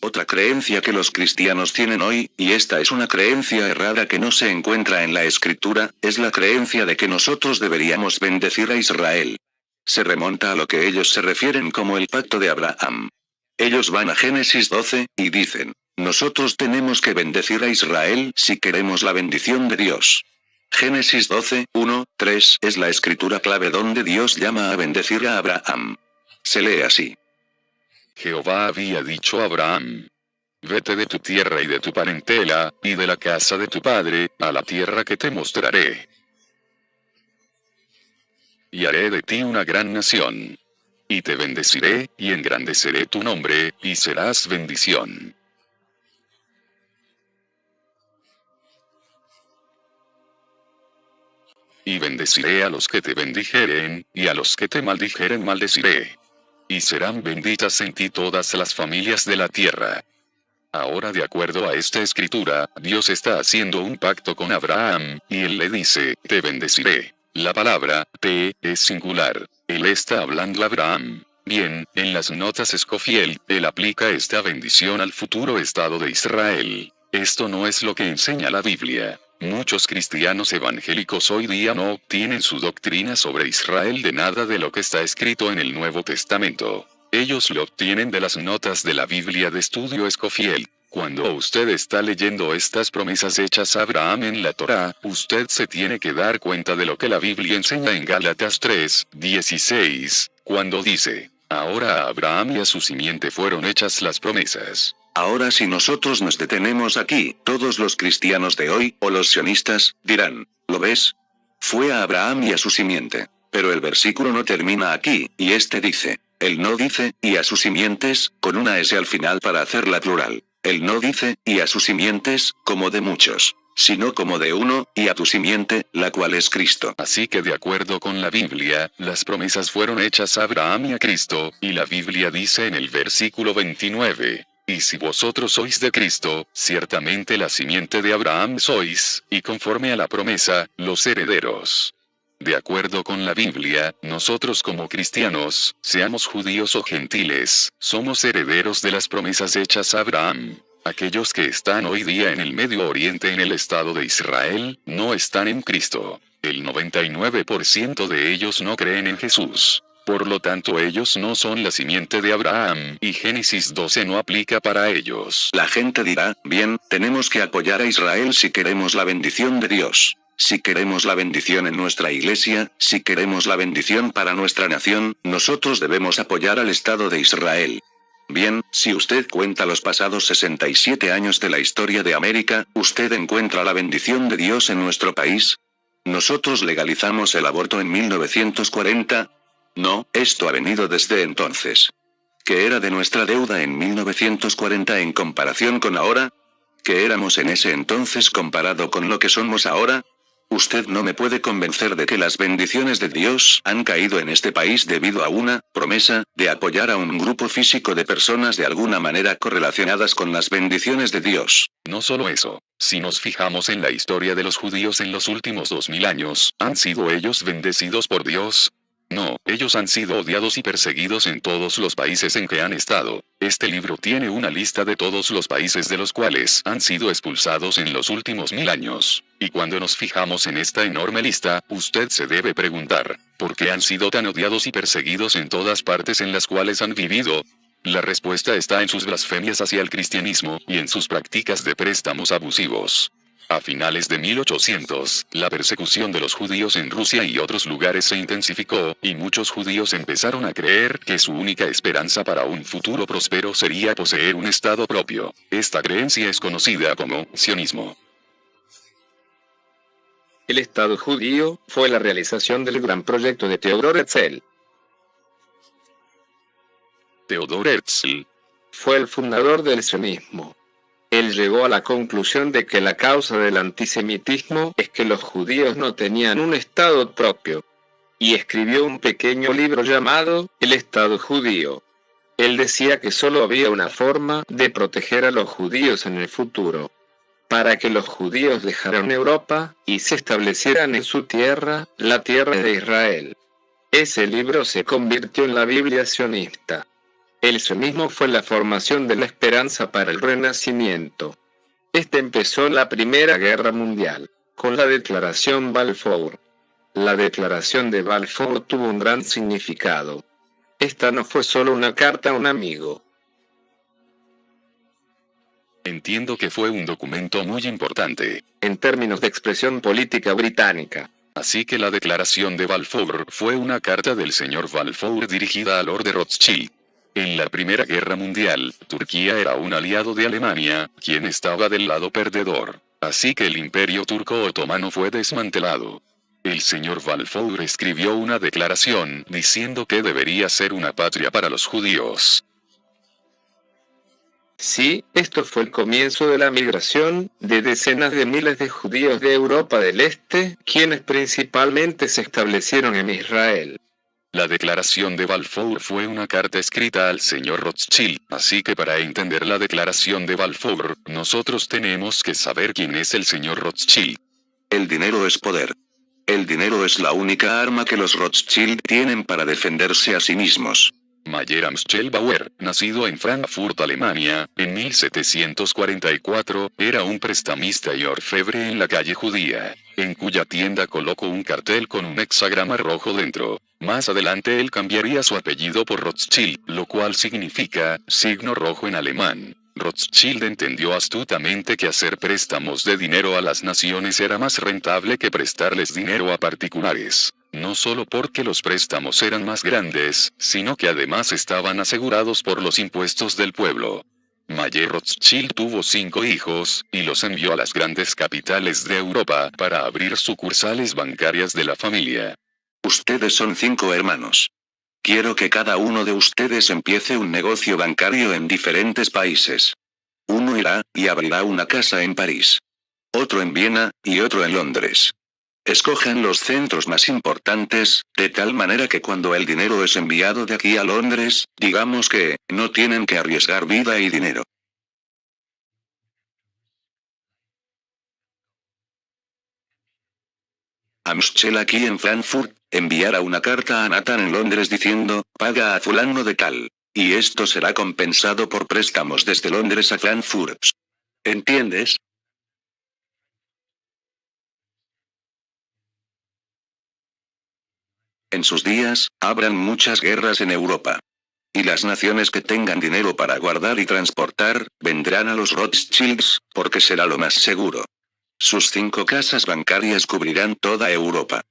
Otra creencia que los cristianos tienen hoy, y esta es una creencia errada que no se encuentra en la Escritura, es la creencia de que nosotros deberíamos bendecir a Israel. Se remonta a lo que ellos se refieren como el pacto de Abraham. Ellos van a Génesis 12, y dicen, nosotros tenemos que bendecir a Israel si queremos la bendición de Dios. Génesis 12, 1, 3 es la escritura clave donde Dios llama a bendecir a Abraham. Se lee así. Jehová había dicho a Abraham: vete de tu tierra y de tu parentela, y de la casa de tu padre, a la tierra que te mostraré. Y haré de ti una gran nación. Y te bendeciré, y engrandeceré tu nombre, y serás bendición. Y bendeciré a los que te bendijeren, y a los que te maldijeren maldeciré. Y serán benditas en ti todas las familias de la tierra. Ahora, de acuerdo a esta escritura, Dios está haciendo un pacto con Abraham, y él le dice, te bendeciré. La palabra, te, es singular. Él está hablando a Abraham. Bien, en las notas Scofield, él aplica esta bendición al futuro estado de Israel. Esto no es lo que enseña la Biblia. Muchos cristianos evangélicos hoy día no obtienen su doctrina sobre Israel de nada de lo que está escrito en el Nuevo Testamento. Ellos lo obtienen de las notas de la Biblia de Estudio Scofield. Cuando usted está leyendo estas promesas hechas a Abraham en la Torá, usted se tiene que dar cuenta de lo que la Biblia enseña en Gálatas 3:16, cuando dice, ahora a Abraham y a su simiente fueron hechas las promesas. Ahora si nosotros nos detenemos aquí, todos los cristianos de hoy, o los sionistas, dirán, ¿lo ves? Fue a Abraham y a su simiente. Pero el versículo no termina aquí, y este dice, él no dice, y a sus simientes, con una S al final para hacerla plural. Él no dice, y a sus simientes, como de muchos, sino como de uno, y a tu simiente, la cual es Cristo. Así que de acuerdo con la Biblia, las promesas fueron hechas a Abraham y a Cristo, y la Biblia dice en el versículo 29, y si vosotros sois de Cristo, ciertamente la simiente de Abraham sois, y conforme a la promesa, los herederos. De acuerdo con la Biblia, nosotros como cristianos, seamos judíos o gentiles, somos herederos de las promesas hechas a Abraham. Aquellos que están hoy día en el Medio Oriente en el Estado de Israel, no están en Cristo. El 99% de ellos no creen en Jesús. Por lo tanto ellos no son la simiente de Abraham, y Génesis 12 no aplica para ellos. La gente dirá, bien, tenemos que apoyar a Israel si queremos la bendición de Dios. Si queremos la bendición en nuestra iglesia, si queremos la bendición para nuestra nación, nosotros debemos apoyar al Estado de Israel. Bien, si usted cuenta los pasados 67 años de la historia de América, ¿usted encuentra la bendición de Dios en nuestro país? ¿Nosotros legalizamos el aborto en 1940? No, esto ha venido desde entonces. ¿Qué era de nuestra deuda en 1940 en comparación con ahora? ¿Qué éramos en ese entonces comparado con lo que somos ahora? Usted no me puede convencer de que las bendiciones de Dios han caído en este país debido a una promesa de apoyar a un grupo físico de personas de alguna manera correlacionadas con las bendiciones de Dios. No solo eso, si nos fijamos en la historia de los judíos en los últimos 2000 años, ¿han sido ellos bendecidos por Dios? No, ellos han sido odiados y perseguidos en todos los países en que han estado. Este libro tiene una lista de todos los países de los cuales han sido expulsados en los últimos 1000 años. Y cuando nos fijamos en esta enorme lista, usted se debe preguntar, ¿por qué han sido tan odiados y perseguidos en todas partes en las cuales han vivido? La respuesta está en sus blasfemias hacia el cristianismo, y en sus prácticas de préstamos abusivos. A finales de 1800, la persecución de los judíos en Rusia y otros lugares se intensificó, y muchos judíos empezaron a creer que su única esperanza para un futuro próspero sería poseer un estado propio. Esta creencia es conocida como sionismo. El Estado judío fue la realización del gran proyecto de Theodor Herzl. Theodor Herzl fue el fundador del sionismo. Él llegó a la conclusión de que la causa del antisemitismo es que los judíos no tenían un Estado propio, y escribió un pequeño libro llamado El Estado Judío. Él decía que solo había una forma de proteger a los judíos en el futuro, para que los judíos dejaran Europa y se establecieran en su tierra, la tierra de Israel. Ese libro se convirtió en la Biblia sionista. El sionismo fue la formación de la esperanza para el renacimiento. Este empezó en la Primera Guerra Mundial, con la Declaración Balfour. La Declaración de Balfour tuvo un gran significado. Esta no fue solo una carta a un amigo. Entiendo que fue un documento muy importante. En términos de expresión política británica. Así que la Declaración de Balfour fue una carta del señor Balfour dirigida a Lord de Rothschild. En la Primera Guerra Mundial, Turquía era un aliado de Alemania, quien estaba del lado perdedor. Así que el Imperio Turco Otomano fue desmantelado. El señor Balfour escribió una declaración diciendo que debería ser una patria para los judíos. Sí, esto fue el comienzo de la migración de decenas de miles de judíos de Europa del Este, quienes principalmente se establecieron en Israel. La Declaración de Balfour fue una carta escrita al señor Rothschild, así que para entender la Declaración de Balfour, nosotros tenemos que saber quién es el señor Rothschild. El dinero es poder. El dinero es la única arma que los Rothschild tienen para defenderse a sí mismos. Mayer Amschel Bauer, nacido en Frankfurt, Alemania, en 1744, era un prestamista y orfebre en la calle Judía, en cuya tienda colocó un cartel con un hexagrama rojo dentro. Más adelante él cambiaría su apellido por Rothschild, lo cual significa signo rojo en alemán. Rothschild entendió astutamente que hacer préstamos de dinero a las naciones era más rentable que prestarles dinero a particulares. No solo porque los préstamos eran más grandes, sino que además estaban asegurados por los impuestos del pueblo. Mayer Rothschild tuvo 5 hijos, y los envió a las grandes capitales de Europa para abrir sucursales bancarias de la familia. Ustedes son 5 hermanos. Quiero que cada uno de ustedes empiece un negocio bancario en diferentes países. Uno irá y abrirá una casa en París. Otro en Viena, y otro en Londres. Escojan los centros más importantes, de tal manera que cuando el dinero es enviado de aquí a Londres, digamos que, no tienen que arriesgar vida y dinero. Amschel aquí en Frankfurt, enviará una carta a Nathan en Londres diciendo, paga a fulano de tal. Y esto será compensado por préstamos desde Londres a Frankfurt. ¿Entiendes? En sus días, habrán muchas guerras en Europa. Y las naciones que tengan dinero para guardar y transportar, vendrán a los Rothschilds, porque será lo más seguro. Sus 5 casas bancarias cubrirán toda Europa.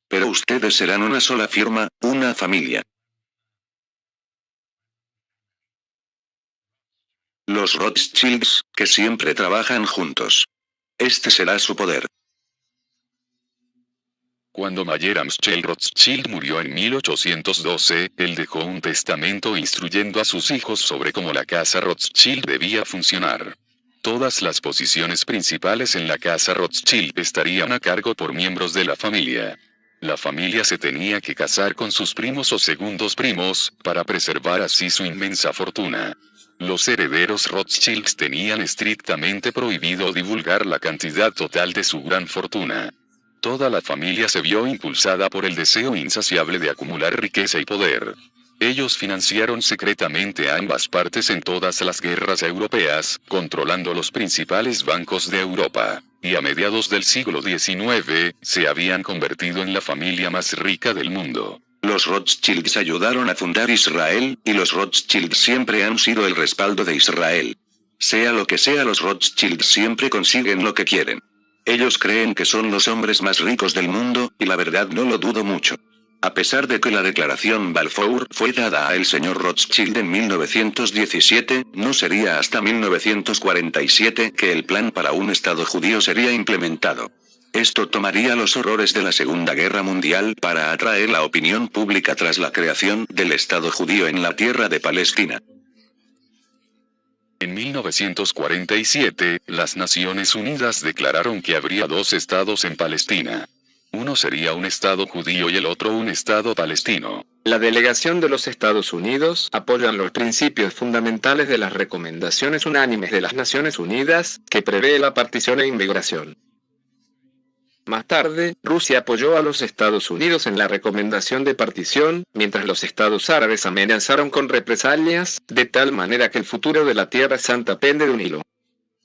Pero ustedes serán una sola firma, una familia. Los Rothschilds, que siempre trabajan juntos. Este será su poder. Cuando Mayer Amschel Rothschild murió en 1812, él dejó un testamento instruyendo a sus hijos sobre cómo la casa Rothschild debía funcionar. Todas las posiciones principales en la casa Rothschild estarían a cargo por miembros de la familia. La familia se tenía que casar con sus primos o segundos primos, para preservar así su inmensa fortuna. Los herederos Rothschilds tenían estrictamente prohibido divulgar la cantidad total de su gran fortuna. Toda la familia se vio impulsada por el deseo insaciable de acumular riqueza y poder. Ellos financiaron secretamente a ambas partes en todas las guerras europeas, controlando los principales bancos de Europa, y a mediados del siglo XIX, se habían convertido en la familia más rica del mundo. Los Rothschilds ayudaron a fundar Israel, y los Rothschilds siempre han sido el respaldo de Israel. Sea lo que sea, los Rothschilds siempre consiguen lo que quieren. Ellos creen que son los hombres más ricos del mundo, y la verdad no lo dudo mucho. A pesar de que la declaración Balfour fue dada a el señor Rothschild en 1917, no sería hasta 1947 que el plan para un Estado judío sería implementado. Esto tomaría los horrores de la Segunda Guerra Mundial para atraer la opinión pública tras la creación del Estado judío en la tierra de Palestina. En 1947, las Naciones Unidas declararon que habría 2 estados en Palestina. Uno sería un estado judío y el otro un estado palestino. La delegación de los Estados Unidos apoyan los principios fundamentales de las recomendaciones unánimes de las Naciones Unidas, que prevé la partición e inmigración. Más tarde, Rusia apoyó a los Estados Unidos en la recomendación de partición, mientras los estados árabes amenazaron con represalias, de tal manera que el futuro de la Tierra Santa pende de un hilo.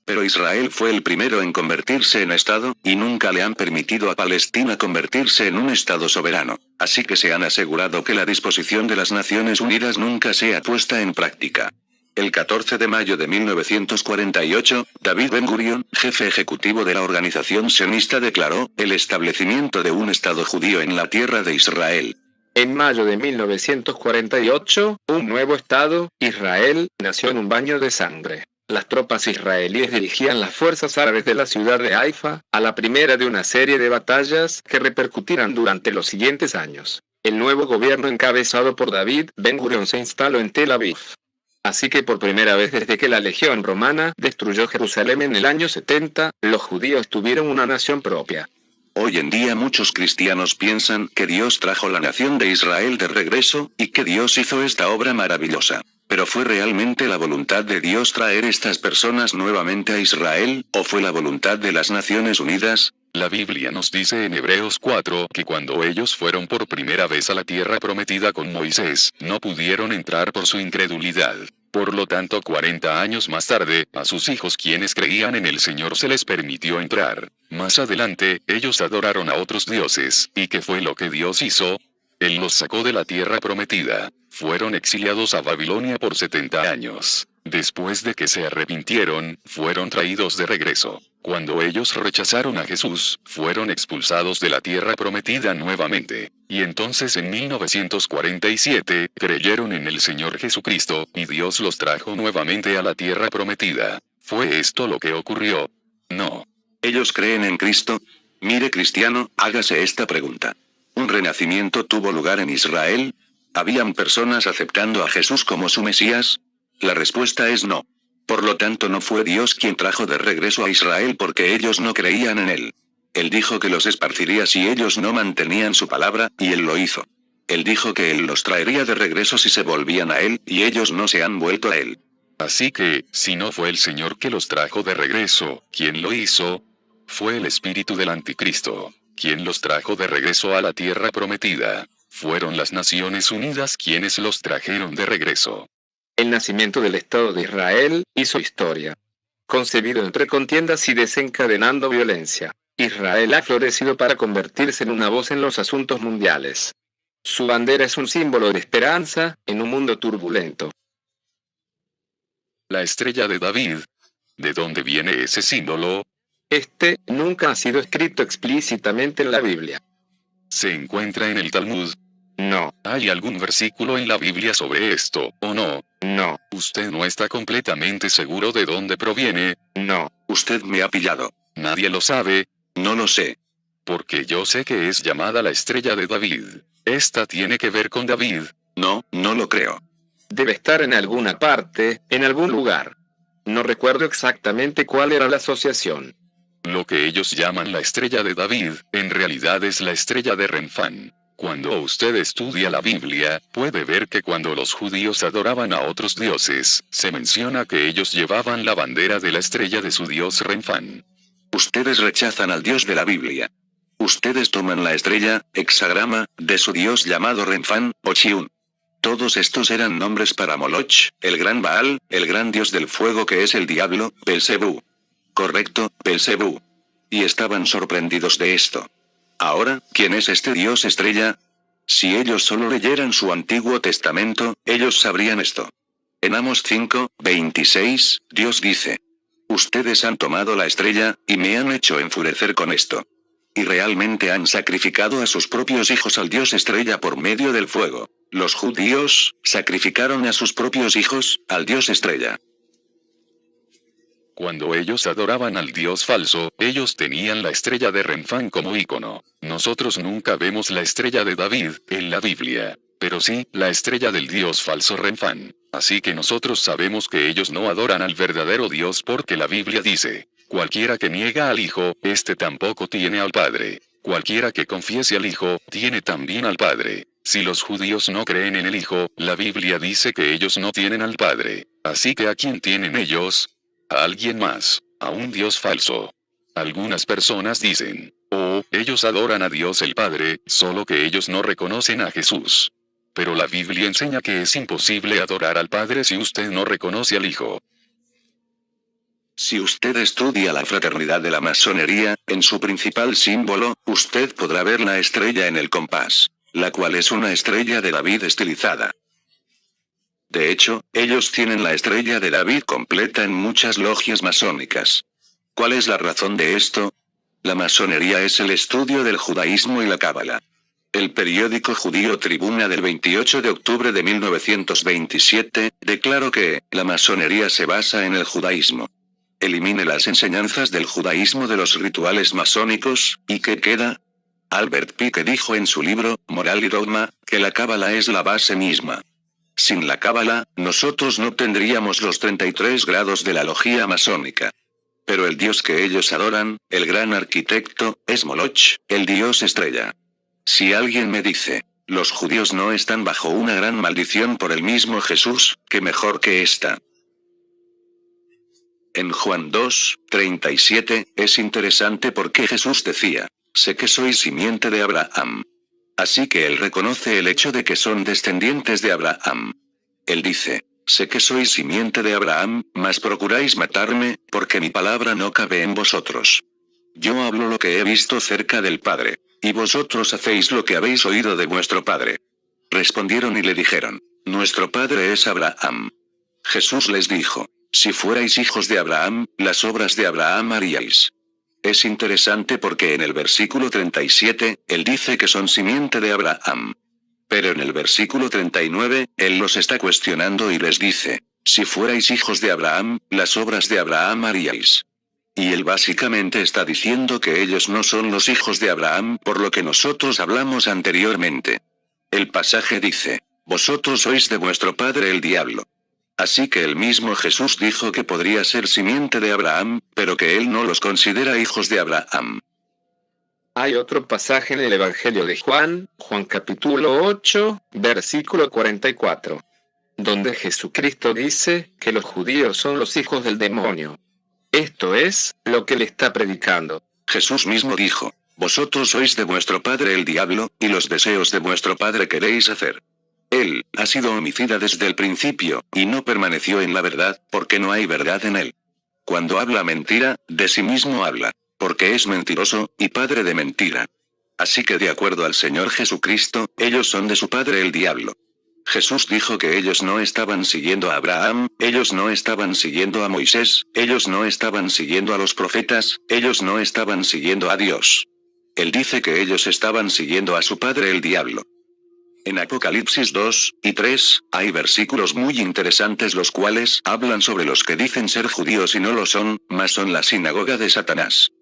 Pero Israel fue el primero en convertirse en Estado, y nunca le han permitido a Palestina convertirse en un Estado soberano, así que se han asegurado que la disposición de las Naciones Unidas nunca sea puesta en práctica. El 14 de mayo de 1948, David Ben-Gurion, jefe ejecutivo de la organización sionista, declaró el establecimiento de un Estado judío en la tierra de Israel. En mayo de 1948, un nuevo Estado, Israel, nació en un baño de sangre. Las tropas israelíes dirigían las fuerzas árabes de la ciudad de Haifa, a la primera de una serie de batallas que repercutirán durante los siguientes años. El nuevo gobierno encabezado por David Ben-Gurion se instaló en Tel Aviv. Así que por primera vez desde que la Legión Romana destruyó Jerusalén en el año 70, los judíos tuvieron una nación propia. Hoy en día muchos cristianos piensan que Dios trajo la nación de Israel de regreso, y que Dios hizo esta obra maravillosa. ¿Pero fue realmente la voluntad de Dios traer estas personas nuevamente a Israel, o fue la voluntad de las Naciones Unidas? La Biblia nos dice en Hebreos 4 que cuando ellos fueron por primera vez a la tierra prometida con Moisés, no pudieron entrar por su incredulidad. Por lo tanto, 40 años más tarde, a sus hijos quienes creían en el Señor se les permitió entrar. Más adelante, ellos adoraron a otros dioses, ¿y qué fue lo que Dios hizo? Él los sacó de la tierra prometida. Fueron exiliados a Babilonia por 70 años. Después de que se arrepintieron, fueron traídos de regreso. Cuando ellos rechazaron a Jesús, fueron expulsados de la tierra prometida nuevamente. Y entonces en 1947, creyeron en el Señor Jesucristo, y Dios los trajo nuevamente a la tierra prometida. ¿Fue esto lo que ocurrió? No. ¿Ellos creen en Cristo? Mire, cristiano, hágase esta pregunta. ¿Un renacimiento tuvo lugar en Israel? ¿Habían personas aceptando a Jesús como su Mesías? La respuesta es no. Por lo tanto, no fue Dios quien trajo de regreso a Israel porque ellos no creían en Él. Él dijo que los esparciría si ellos no mantenían su palabra, y Él lo hizo. Él dijo que Él los traería de regreso si se volvían a Él, y ellos no se han vuelto a Él. Así que, si no fue el Señor que los trajo de regreso, ¿quién lo hizo? Fue el espíritu del anticristo, quien los trajo de regreso a la tierra prometida. Fueron las Naciones Unidas quienes los trajeron de regreso. El nacimiento del Estado de Israel hizo historia. Concebido entre contiendas y desencadenando violencia, Israel ha florecido para convertirse en una voz en los asuntos mundiales. Su bandera es un símbolo de esperanza en un mundo turbulento. La estrella de David. ¿De dónde viene ese símbolo? Este nunca ha sido escrito explícitamente en la Biblia. ¿Se encuentra en el Talmud? No, ¿Hay algún versículo en la Biblia sobre esto, o no? no, ¿Usted no está completamente seguro de dónde proviene? no. Usted me ha pillado. ¿Nadie lo sabe? No lo sé. Porque yo sé que es llamada la estrella de David. Esta tiene que ver con David. No, no lo creo. Debe estar en alguna parte, en algún lugar. No recuerdo exactamente cuál era la asociación. Lo que ellos llaman la estrella de David, en realidad es la estrella de Renfán. Cuando usted estudia la Biblia, puede ver que cuando los judíos adoraban a otros dioses, se menciona que ellos llevaban la bandera de la estrella de su dios Renfán. Ustedes rechazan al Dios de la Biblia. Ustedes toman la estrella, hexagrama, de su dios llamado Renfán, o Chiun. Todos estos eran nombres para Moloch, el gran Baal, el gran dios del fuego que es el diablo, Belcebú. Correcto, Belcebú. Y estaban sorprendidos de esto. Ahora, ¿quién es este dios estrella? Si ellos solo leyeran su Antiguo Testamento, ellos sabrían esto. En Amos 5:26, Dios dice: ustedes han tomado la estrella, y me han hecho enfurecer con esto. Y realmente han sacrificado a sus propios hijos al dios estrella por medio del fuego. Los judíos sacrificaron a sus propios hijos al dios estrella. Cuando ellos adoraban al dios falso, ellos tenían la estrella de Renfán como ícono. Nosotros nunca vemos la estrella de David en la Biblia, pero sí, la estrella del dios falso Renfán. Así que nosotros sabemos que ellos no adoran al verdadero Dios porque la Biblia dice: cualquiera que niega al Hijo, este tampoco tiene al Padre. Cualquiera que confiese al Hijo, tiene también al Padre. Si los judíos no creen en el Hijo, la Biblia dice que ellos no tienen al Padre. Así que ¿a quién tienen ellos? A alguien más, a un Dios falso. Algunas personas dicen: oh, ellos adoran a Dios el Padre, solo que ellos no reconocen a Jesús. Pero la Biblia enseña que es imposible adorar al Padre si usted no reconoce al Hijo. Si usted estudia la fraternidad de la masonería, en su principal símbolo, usted podrá ver la estrella en el compás, la cual es una estrella de David estilizada. De hecho, ellos tienen la estrella de David completa en muchas logias masónicas. ¿Cuál es la razón de esto? La masonería es el estudio del judaísmo y la cábala. El periódico judío Tribuna del 28 de octubre de 1927, declaró que la masonería se basa en el judaísmo. Elimine las enseñanzas del judaísmo de los rituales masónicos, ¿y qué queda? Albert Pike dijo en su libro, Moral y Dogma, que la cábala es la base misma. Sin la cábala, nosotros no tendríamos los 33 grados de la logía masónica. Pero el dios que ellos adoran, el gran arquitecto, es Moloch, el dios estrella. Si alguien me dice: Los judíos no están bajo una gran maldición por el mismo Jesús, que mejor que esta. En Juan 2:37, es interesante porque Jesús decía, sé que sois simiente de Abraham. Así que él reconoce el hecho de que son descendientes de Abraham. Él dice, sé que sois simiente de Abraham, mas procuráis matarme, porque mi palabra no cabe en vosotros. Yo hablo lo que he visto cerca del Padre, y vosotros hacéis lo que habéis oído de vuestro padre. Respondieron y le dijeron, nuestro padre es Abraham. Jesús les dijo, si fuerais hijos de Abraham, las obras de Abraham haríais. Es interesante porque en el versículo 37, él dice que son simiente de Abraham. Pero en el versículo 39, él los está cuestionando y les dice, si fuerais hijos de Abraham, las obras de Abraham haríais. Y él básicamente está diciendo que ellos no son los hijos de Abraham por lo que nosotros hablamos anteriormente. El pasaje dice, vosotros sois de vuestro padre el diablo. Así que el mismo Jesús dijo que podría ser simiente de Abraham, pero que él no los considera hijos de Abraham. Hay otro pasaje en el Evangelio de Juan, Juan capítulo 8, versículo 44, donde Jesucristo dice que los judíos son los hijos del demonio. Esto es lo que le está predicando. Jesús mismo dijo, vosotros sois de vuestro padre el diablo, y los deseos de vuestro padre queréis hacer. Él ha sido homicida desde el principio, y no permaneció en la verdad, porque no hay verdad en él. Cuando habla mentira, de sí mismo habla, porque es mentiroso, y padre de mentira. Así que de acuerdo al Señor Jesucristo, ellos son de su padre el diablo. Jesús dijo que ellos no estaban siguiendo a Abraham, ellos no estaban siguiendo a Moisés, ellos no estaban siguiendo a los profetas, ellos no estaban siguiendo a Dios. Él dice que ellos estaban siguiendo a su padre el diablo. En Apocalipsis 2 y 3, hay versículos muy interesantes los cuales hablan sobre los que dicen ser judíos y no lo son, mas son la sinagoga de Satanás.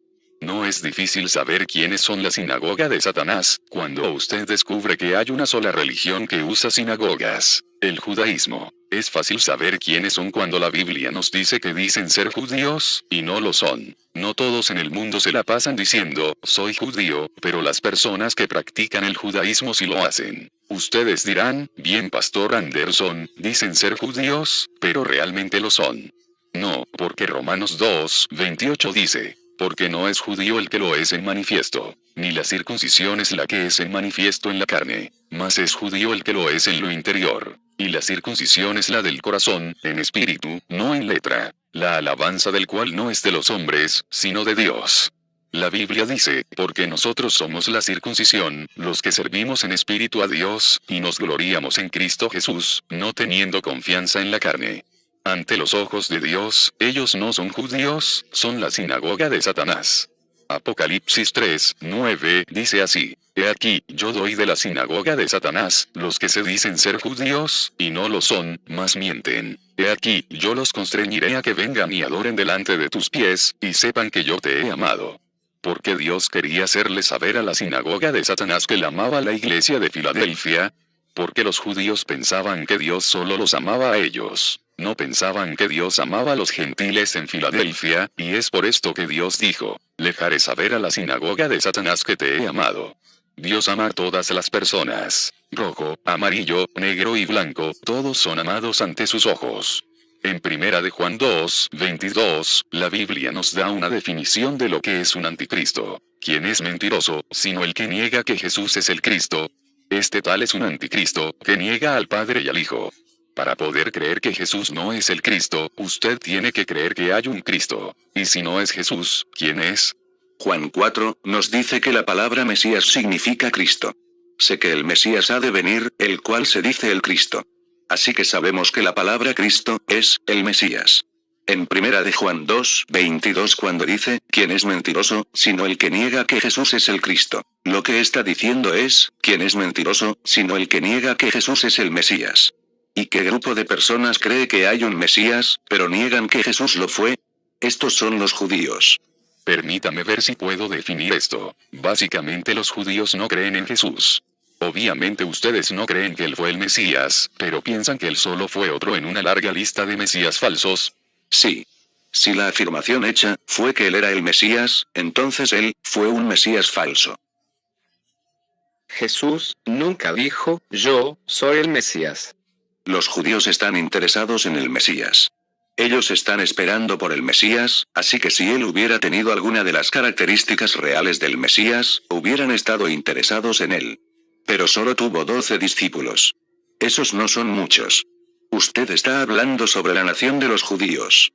No es difícil saber quiénes son la sinagoga de Satanás, cuando usted descubre que hay una sola religión que usa sinagogas, el judaísmo. Es fácil saber quiénes son cuando la Biblia nos dice que dicen ser judíos, y no lo son. No todos en el mundo se la pasan diciendo, soy judío, pero las personas que practican el judaísmo sí lo hacen. Ustedes dirán, bien Pastor Anderson, dicen ser judíos, pero realmente lo son. No, porque Romanos 2:28 dice, porque no es judío el que lo es en manifiesto, ni la circuncisión es la que es en manifiesto en la carne, mas es judío el que lo es en lo interior, y la circuncisión es la del corazón, en espíritu, no en letra, la alabanza del cual no es de los hombres, sino de Dios. La Biblia dice, porque nosotros somos la circuncisión, los que servimos en espíritu a Dios, y nos gloriamos en Cristo Jesús, no teniendo confianza en la carne. Ante los ojos de Dios, ellos no son judíos, son la sinagoga de Satanás. Apocalipsis 3:9 dice así, he aquí, yo doy de la sinagoga de Satanás, los que se dicen ser judíos, y no lo son, mas mienten. He aquí, yo los constreñiré a que vengan y adoren delante de tus pies, y sepan que yo te he amado. Porque Dios quería hacerle saber a la sinagoga de Satanás que la amaba la iglesia de Filadelfia, porque los judíos pensaban que Dios solo los amaba a ellos. No pensaban que Dios amaba a los gentiles en Filadelfia, y es por esto que Dios dijo, le haré saber a la sinagoga de Satanás que te he amado. Dios ama a todas las personas. Rojo, amarillo, negro y blanco, todos son amados ante sus ojos. En Primera de Juan 2:22, la Biblia nos da una definición de lo que es un anticristo. ¿Quién es mentiroso, sino el que niega que Jesús es el Cristo? Este tal es un anticristo, que niega al Padre y al Hijo. Para poder creer que Jesús no es el Cristo, usted tiene que creer que hay un Cristo. Y si no es Jesús, ¿quién es? Juan 4 nos dice que la palabra Mesías significa Cristo. Sé que el Mesías ha de venir, el cual se dice el Cristo. Así que sabemos que la palabra Cristo es el Mesías. En Primera de Juan 2:22 cuando dice, ¿quién es mentiroso, sino el que niega que Jesús es el Cristo? Lo que está diciendo es, ¿quién es mentiroso, sino el que niega que Jesús es el Mesías? ¿Y qué grupo de personas cree que hay un Mesías, pero niegan que Jesús lo fue? Estos son los judíos. Permítame ver si puedo definir esto. Básicamente los judíos no creen en Jesús. Obviamente ustedes no creen que él fue el Mesías, pero piensan que él solo fue otro en una larga lista de Mesías falsos. Sí. Si la afirmación hecha fue que él era el Mesías, entonces él fue un Mesías falso. Jesús nunca dijo, yo soy el Mesías. Los judíos están interesados en el Mesías. Ellos están esperando por el Mesías, así que si él hubiera tenido alguna de las características reales del Mesías, hubieran estado interesados en él. Pero solo tuvo 12 discípulos. Esos no son muchos. Usted está hablando sobre la nación de los judíos.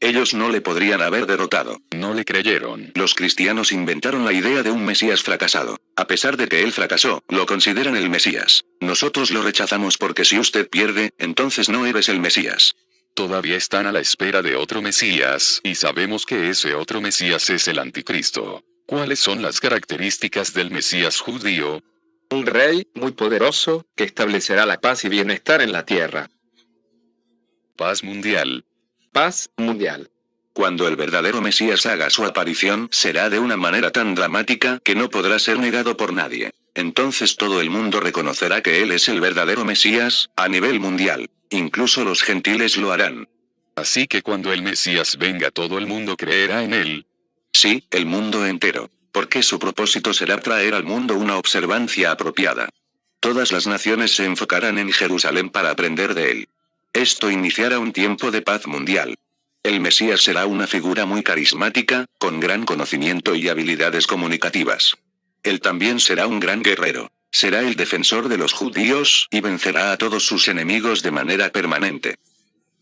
Ellos no le podrían haber derrotado. No le creyeron. Los cristianos inventaron la idea de un Mesías fracasado. A pesar de que él fracasó, lo consideran el Mesías. Nosotros lo rechazamos porque si usted pierde, entonces no eres el Mesías. Todavía están a la espera de otro Mesías, y sabemos que ese otro Mesías es el Anticristo. ¿Cuáles son las características del Mesías judío? Un rey muy poderoso, que establecerá la paz y bienestar en la tierra. Paz mundial. Paz mundial. Cuando el verdadero Mesías haga su aparición, será de una manera tan dramática que no podrá ser negado por nadie. Entonces todo el mundo reconocerá que él es el verdadero Mesías, a nivel mundial. Incluso los gentiles lo harán. Así que cuando el Mesías venga todo el mundo creerá en él. Sí, el mundo entero. Porque su propósito será traer al mundo una observancia apropiada. Todas las naciones se enfocarán en Jerusalén para aprender de él. Esto iniciará un tiempo de paz mundial. El Mesías será una figura muy carismática, con gran conocimiento y habilidades comunicativas. Él también será un gran guerrero. Será el defensor de los judíos, y vencerá a todos sus enemigos de manera permanente.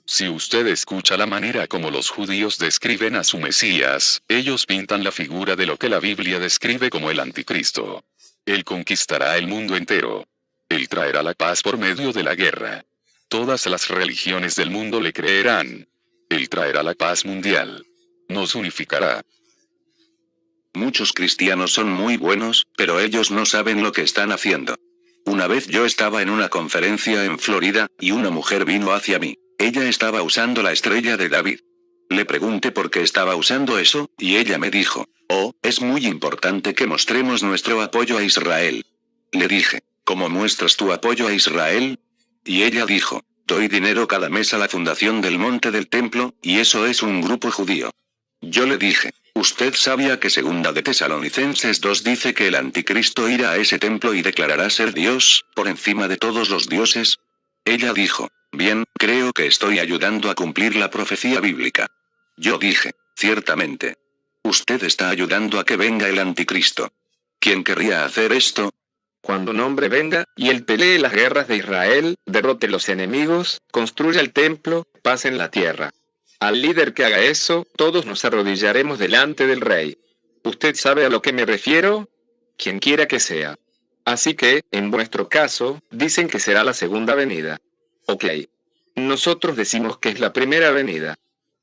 Si usted escucha la manera como los judíos describen a su Mesías, ellos pintan la figura de lo que la Biblia describe como el Anticristo. Él conquistará el mundo entero. Él traerá la paz por medio de la guerra. Todas las religiones del mundo le creerán. Él traerá la paz mundial. Nos unificará. Muchos cristianos son muy buenos, pero ellos no saben lo que están haciendo. Una vez yo estaba en una conferencia en Florida, y una mujer vino hacia mí. Ella estaba usando la estrella de David. Le pregunté por qué estaba usando eso, y ella me dijo, oh, es muy importante que mostremos nuestro apoyo a Israel. Le dije, ¿cómo muestras tu apoyo a Israel? Y ella dijo, doy dinero cada mes a la fundación del Monte del Templo, y eso es un grupo judío. Yo le dije, ¿usted sabía que segunda de Tesalonicenses 2 dice que el Anticristo irá a ese templo y declarará ser Dios, por encima de todos los dioses? Ella dijo, bien, creo que estoy ayudando a cumplir la profecía bíblica. Yo dije, ciertamente. Usted está ayudando a que venga el Anticristo. ¿Quién querría hacer esto? Cuando un hombre venga, y él pelee las guerras de Israel, derrote los enemigos, construya el templo, paz en la tierra. Al líder que haga eso, todos nos arrodillaremos delante del rey. ¿Usted sabe a lo que me refiero? Quien quiera que sea. Así que, en vuestro caso, dicen que será la segunda venida. Ok. Nosotros decimos que es la primera venida.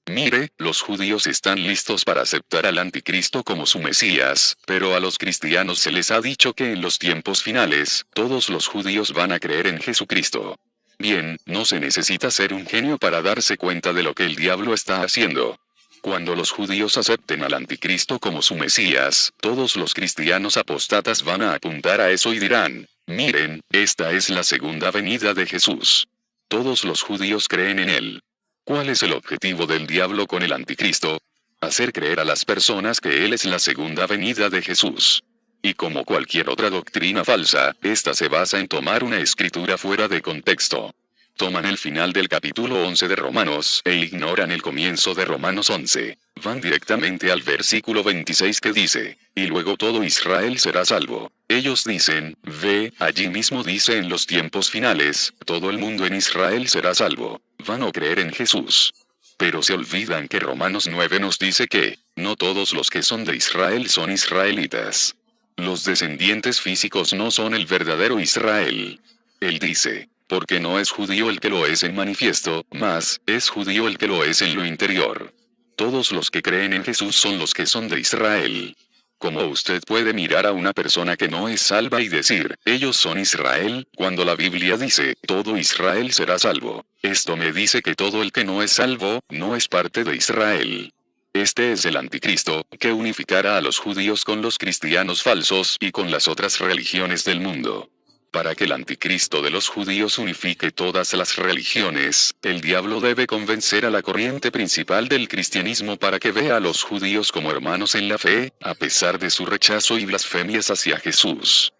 Mire, los judíos están listos para aceptar al Anticristo como su Mesías, pero a los cristianos se les ha dicho que en los tiempos finales, todos los judíos van a creer en Jesucristo. Bien, no se necesita ser un genio para darse cuenta de lo que el diablo está haciendo. Cuando los judíos acepten al Anticristo como su Mesías, todos los cristianos apóstatas van a apuntar a eso y dirán, miren, esta es la segunda venida de Jesús. Todos los judíos creen en él. ¿Cuál es el objetivo del diablo con el Anticristo? Hacer creer a las personas que él es la segunda venida de Jesús. Y como cualquier otra doctrina falsa, esta se basa en tomar una escritura fuera de contexto. Toman el final del capítulo 11 de Romanos, e ignoran el comienzo de Romanos 11. Van directamente al versículo 26 que dice, y luego todo Israel será salvo. Ellos dicen, ve, allí mismo dice en los tiempos finales, todo el mundo en Israel será salvo. Van a creer en Jesús. Pero se olvidan que Romanos 9 nos dice que, no todos los que son de Israel son israelitas. Los descendientes físicos no son el verdadero Israel. Él dice, porque no es judío el que lo es en manifiesto, mas es judío el que lo es en lo interior. Todos los que creen en Jesús son los que son de Israel. ¿Cómo usted puede mirar a una persona que no es salva y decir, ellos son Israel, cuando la Biblia dice, todo Israel será salvo? Esto me dice que todo el que no es salvo, no es parte de Israel. Este es el Anticristo, que unificará a los judíos con los cristianos falsos y con las otras religiones del mundo. Para que el Anticristo de los judíos unifique todas las religiones, el diablo debe convencer a la corriente principal del cristianismo para que vea a los judíos como hermanos en la fe, a pesar de su rechazo y blasfemias hacia Jesús.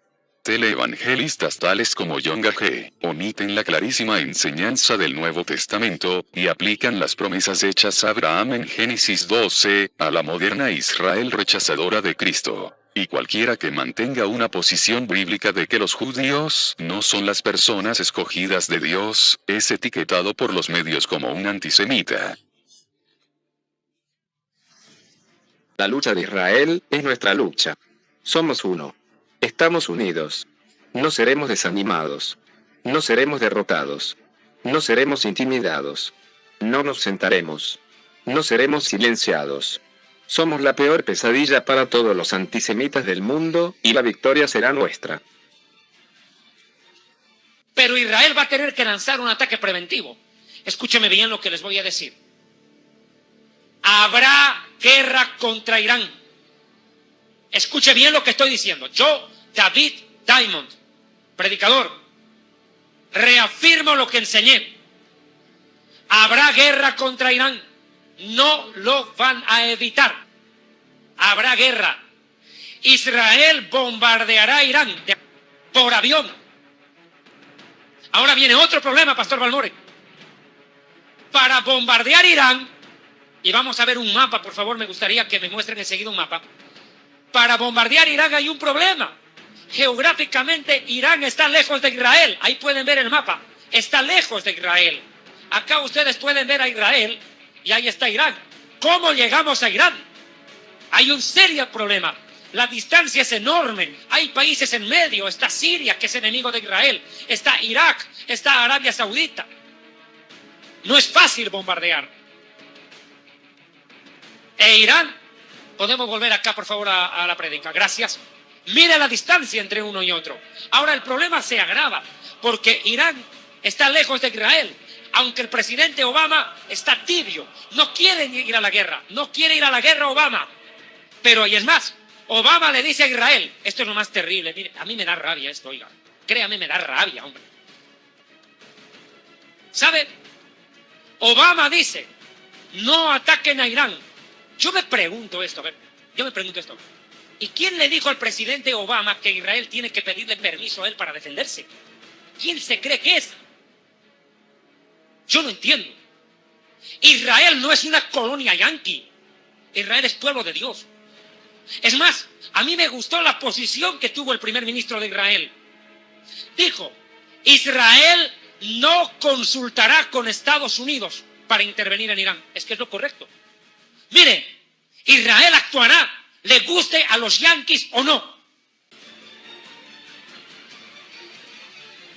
Teleevangelistas tales como John Gage omiten la clarísima enseñanza del Nuevo Testamento, y aplican las promesas hechas a Abraham en Génesis 12, a la moderna Israel rechazadora de Cristo. Y cualquiera que mantenga una posición bíblica de que los judíos no son las personas escogidas de Dios, es etiquetado por los medios como un antisemita. La lucha de Israel es nuestra lucha. Somos uno. Estamos unidos. No seremos desanimados. No seremos derrotados. No seremos intimidados. No nos sentaremos. No seremos silenciados. Somos la peor pesadilla para todos los antisemitas del mundo, y la victoria será nuestra. Pero Israel va a tener que lanzar un ataque preventivo. Escúcheme bien lo que les voy a decir. Habrá guerra contra Irán. Escuche bien lo que estoy diciendo. Yo, David Diamond, predicador, reafirmo lo que enseñé. Habrá guerra contra Irán. No lo van a evitar. Habrá guerra. Israel bombardeará Irán por avión. Ahora viene otro problema, Pastor Balmore. Para bombardear Irán, y vamos a ver un mapa, por favor, me gustaría que me muestren enseguida un mapa. Para bombardear Irán hay un problema. Geográficamente, Irán está lejos de Israel. Ahí pueden ver el mapa. Está lejos de Israel. Acá ustedes pueden ver a Israel y ahí está Irán. ¿Cómo llegamos a Irán? Hay un serio problema. La distancia es enorme. Hay países en medio. Está Siria, que es enemigo de Israel. Está Irak. Está Arabia Saudita. No es fácil bombardear. E Irán, podemos volver acá por favor a la prédica, gracias. Mire la distancia entre uno y otro. Ahora el problema se agrava, porque Irán está lejos de Israel, aunque el presidente Obama está tibio, no quiere ir a la guerra, no quiere ir a la guerra Obama. Pero y es más, Obama le dice a Israel, esto es lo más terrible, mire, a mí me da rabia esto, oiga, créame, me da rabia, hombre. ¿Sabe? Obama dice, no ataquen a Irán. Yo me pregunto esto, ¿y quién le dijo al presidente Obama que Israel tiene que pedirle permiso a él para defenderse? ¿Quién se cree que es? Yo no entiendo. Israel no es una colonia yanqui. Israel es pueblo de Dios. Es más, a mí me gustó la posición que tuvo el primer ministro de Israel. Dijo, Israel no consultará con Estados Unidos para intervenir en Irán. Es que es lo correcto. Mire, Israel actuará, le guste a los yanquis o no.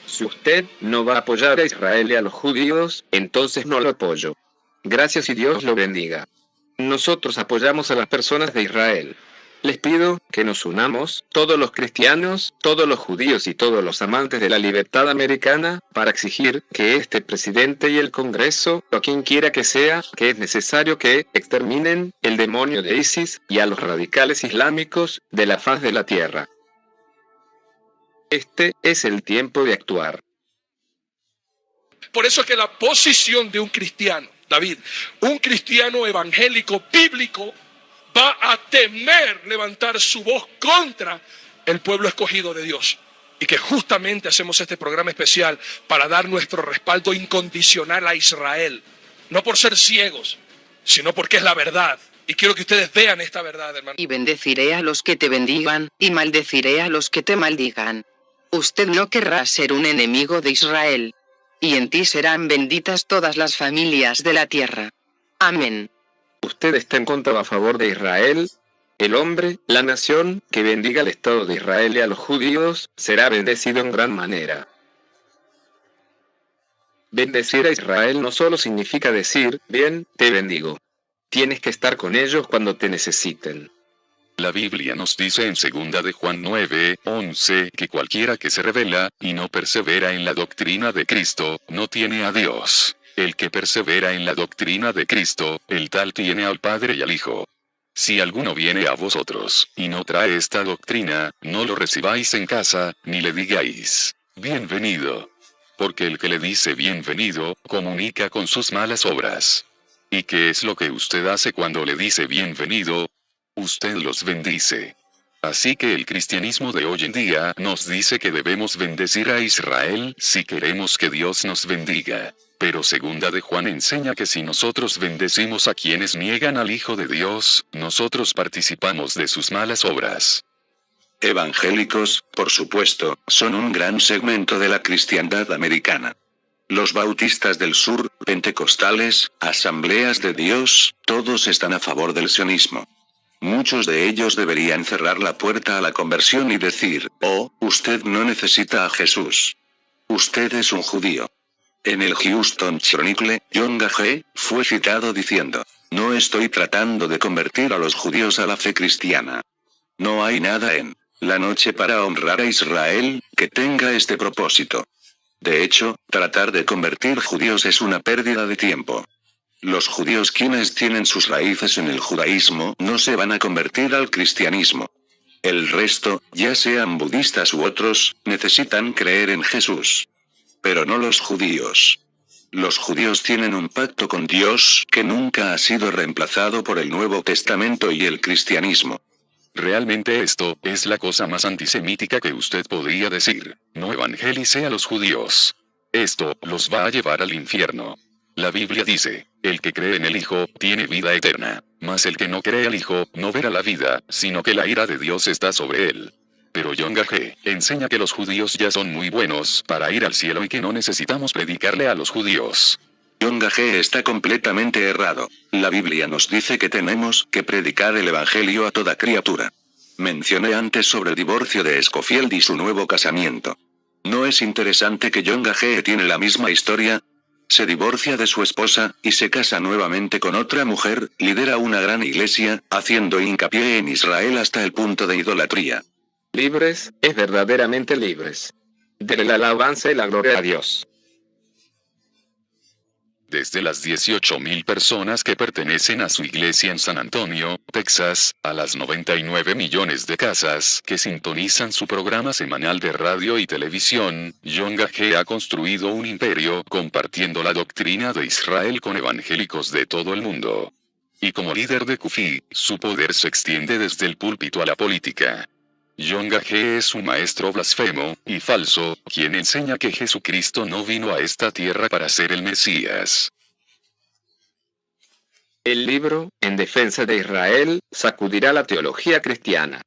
Si usted no va a apoyar a Israel y a los judíos, entonces no lo apoyo. Gracias y Dios lo bendiga. Nosotros apoyamos a las personas de Israel. Les pido que nos unamos, todos los cristianos, todos los judíos y todos los amantes de la libertad americana, para exigir que este presidente y el Congreso, o quien quiera que sea, que es necesario que exterminen el demonio de ISIS y a los radicales islámicos de la faz de la tierra. Este es el tiempo de actuar. Por eso es que la posición de un cristiano, David, un cristiano evangélico, bíblico, va a temer levantar su voz contra el pueblo escogido de Dios. Y que justamente hacemos este programa especial para dar nuestro respaldo incondicional a Israel. No por ser ciegos, sino porque es la verdad. Y quiero que ustedes vean esta verdad, hermano. Y bendeciré a los que te bendigan, y maldeciré a los que te maldigan. Usted no querrá ser un enemigo de Israel. Y en ti serán benditas todas las familias de la tierra. Amén. ¿Usted está en contra o a favor de Israel? El hombre, la nación, que bendiga al Estado de Israel y a los judíos, será bendecido en gran manera. Bendecir a Israel no solo significa decir, bien, te bendigo. Tienes que estar con ellos cuando te necesiten. La Biblia nos dice en 2 de Juan 9:11 que cualquiera que se rebela y no persevera en la doctrina de Cristo, no tiene a Dios. El que persevera en la doctrina de Cristo, el tal tiene al Padre y al Hijo. Si alguno viene a vosotros, y no trae esta doctrina, no lo recibáis en casa, ni le digáis, bienvenido. Porque el que le dice bienvenido, comunica con sus malas obras. ¿Y qué es lo que usted hace cuando le dice bienvenido? Usted los bendice. Así que el cristianismo de hoy en día nos dice que debemos bendecir a Israel si queremos que Dios nos bendiga. Pero segunda de Juan enseña que si nosotros bendecimos a quienes niegan al Hijo de Dios, nosotros participamos de sus malas obras. Evangélicos, por supuesto, son un gran segmento de la cristiandad americana. Los bautistas del sur, pentecostales, asambleas de Dios, todos están a favor del sionismo. Muchos de ellos deberían cerrar la puerta a la conversión y decir, oh, usted no necesita a Jesús. Usted es un judío. En el Houston Chronicle, John Gage fue citado diciendo, no estoy tratando de convertir a los judíos a la fe cristiana. No hay nada en la noche para honrar a Israel que tenga este propósito. De hecho, tratar de convertir judíos es una pérdida de tiempo. Los judíos quienes tienen sus raíces en el judaísmo no se van a convertir al cristianismo. El resto, ya sean budistas u otros, necesitan creer en Jesús. Pero no los judíos. Los judíos tienen un pacto con Dios que nunca ha sido reemplazado por el Nuevo Testamento y el cristianismo. Realmente esto es la cosa más antisemítica que usted podría decir. No evangelice a los judíos. Esto los va a llevar al infierno. La Biblia dice, el que cree en el Hijo tiene vida eterna, mas el que no cree al Hijo no verá la vida, sino que la ira de Dios está sobre él. Pero John Gage enseña que los judíos ya son muy buenos para ir al cielo y que no necesitamos predicarle a los judíos. John Gage está completamente errado. La Biblia nos dice que tenemos que predicar el Evangelio a toda criatura. Mencioné antes sobre el divorcio de Scofield y su nuevo casamiento. ¿No es interesante que John Gage tiene la misma historia? Se divorcia de su esposa, y se casa nuevamente con otra mujer, lidera una gran iglesia, haciendo hincapié en Israel hasta el punto de idolatría. Libres, es verdaderamente libres. Dele la alabanza y la gloria a Dios. Desde las 18,000 personas que pertenecen a su iglesia en San Antonio, Texas, a las 99 millones de casas que sintonizan su programa semanal de radio y televisión, John Gage ha construido un imperio compartiendo la doctrina de Israel con evangélicos de todo el mundo. Y como líder de CUFI, su poder se extiende desde el púlpito a la política. John Gage es un maestro blasfemo y falso, quien enseña que Jesucristo no vino a esta tierra para ser el Mesías. El libro, En defensa de Israel, sacudirá la teología cristiana.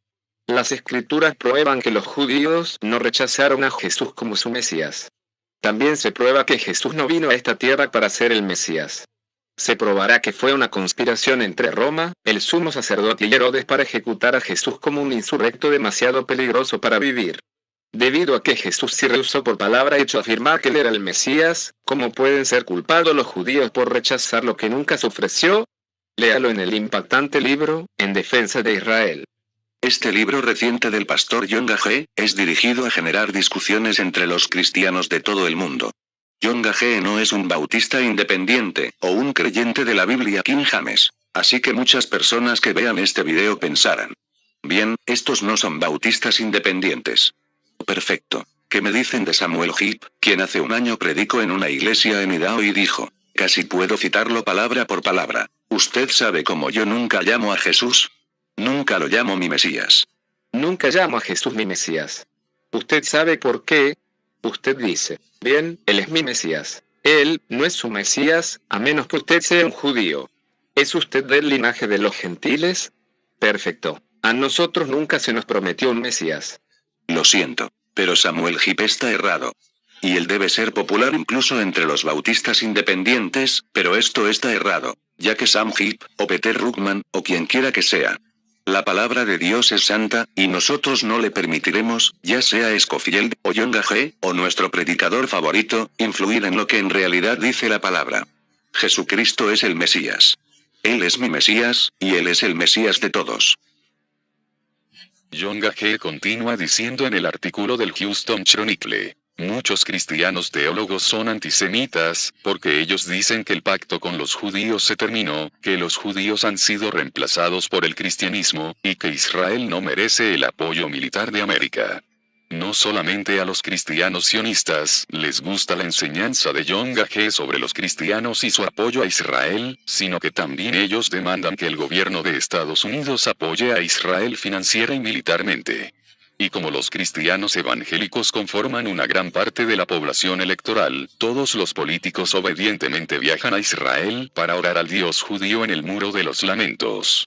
Las escrituras prueban que los judíos no rechazaron a Jesús como su Mesías. También se prueba que Jesús no vino a esta tierra para ser el Mesías. Se probará que fue una conspiración entre Roma, el sumo sacerdote y Herodes para ejecutar a Jesús como un insurrecto demasiado peligroso para vivir. Debido a que Jesús sí rehusó por palabra hecho afirmar que él era el Mesías, ¿cómo pueden ser culpados los judíos por rechazar lo que nunca se ofreció? Léalo en el impactante libro, En defensa de Israel. Este libro reciente del pastor John Gage es dirigido a generar discusiones entre los cristianos de todo el mundo. John Gage no es un bautista independiente, o un creyente de la Biblia King James, así que muchas personas que vean este video pensarán, bien, estos no son bautistas independientes. Perfecto. ¿Qué me dicen de Samuel Heap, quien hace un año predicó en una iglesia en Idaho y dijo, casi puedo citarlo palabra por palabra, usted sabe cómo yo nunca llamo a Jesús? Nunca lo llamo mi Mesías. Nunca llamo a Jesús mi Mesías. ¿Usted sabe por qué? Usted dice, bien, él es mi Mesías. Él no es su Mesías, a menos que usted sea un judío. ¿Es usted del linaje de los gentiles? Perfecto. A nosotros nunca se nos prometió un Mesías. Lo siento, pero Samuel Heap está errado. Y él debe ser popular incluso entre los bautistas independientes, pero esto está errado, ya que Sam Heap, o Peter Ruckman, o quien quiera que sea. La palabra de Dios es santa, y nosotros no le permitiremos, ya sea Scofield, o John Gage, o nuestro predicador favorito, influir en lo que en realidad dice la palabra. Jesucristo es el Mesías. Él es mi Mesías, y Él es el Mesías de todos. John Gage continúa diciendo en el artículo del Houston Chronicle, muchos cristianos teólogos son antisemitas, porque ellos dicen que el pacto con los judíos se terminó, que los judíos han sido reemplazados por el cristianismo, y que Israel no merece el apoyo militar de América. No solamente a los cristianos sionistas les gusta la enseñanza de John Gage sobre los cristianos y su apoyo a Israel, sino que también ellos demandan que el gobierno de Estados Unidos apoye a Israel financiera y militarmente. Y como los cristianos evangélicos conforman una gran parte de la población electoral, todos los políticos obedientemente viajan a Israel para orar al Dios judío en el Muro de los Lamentos.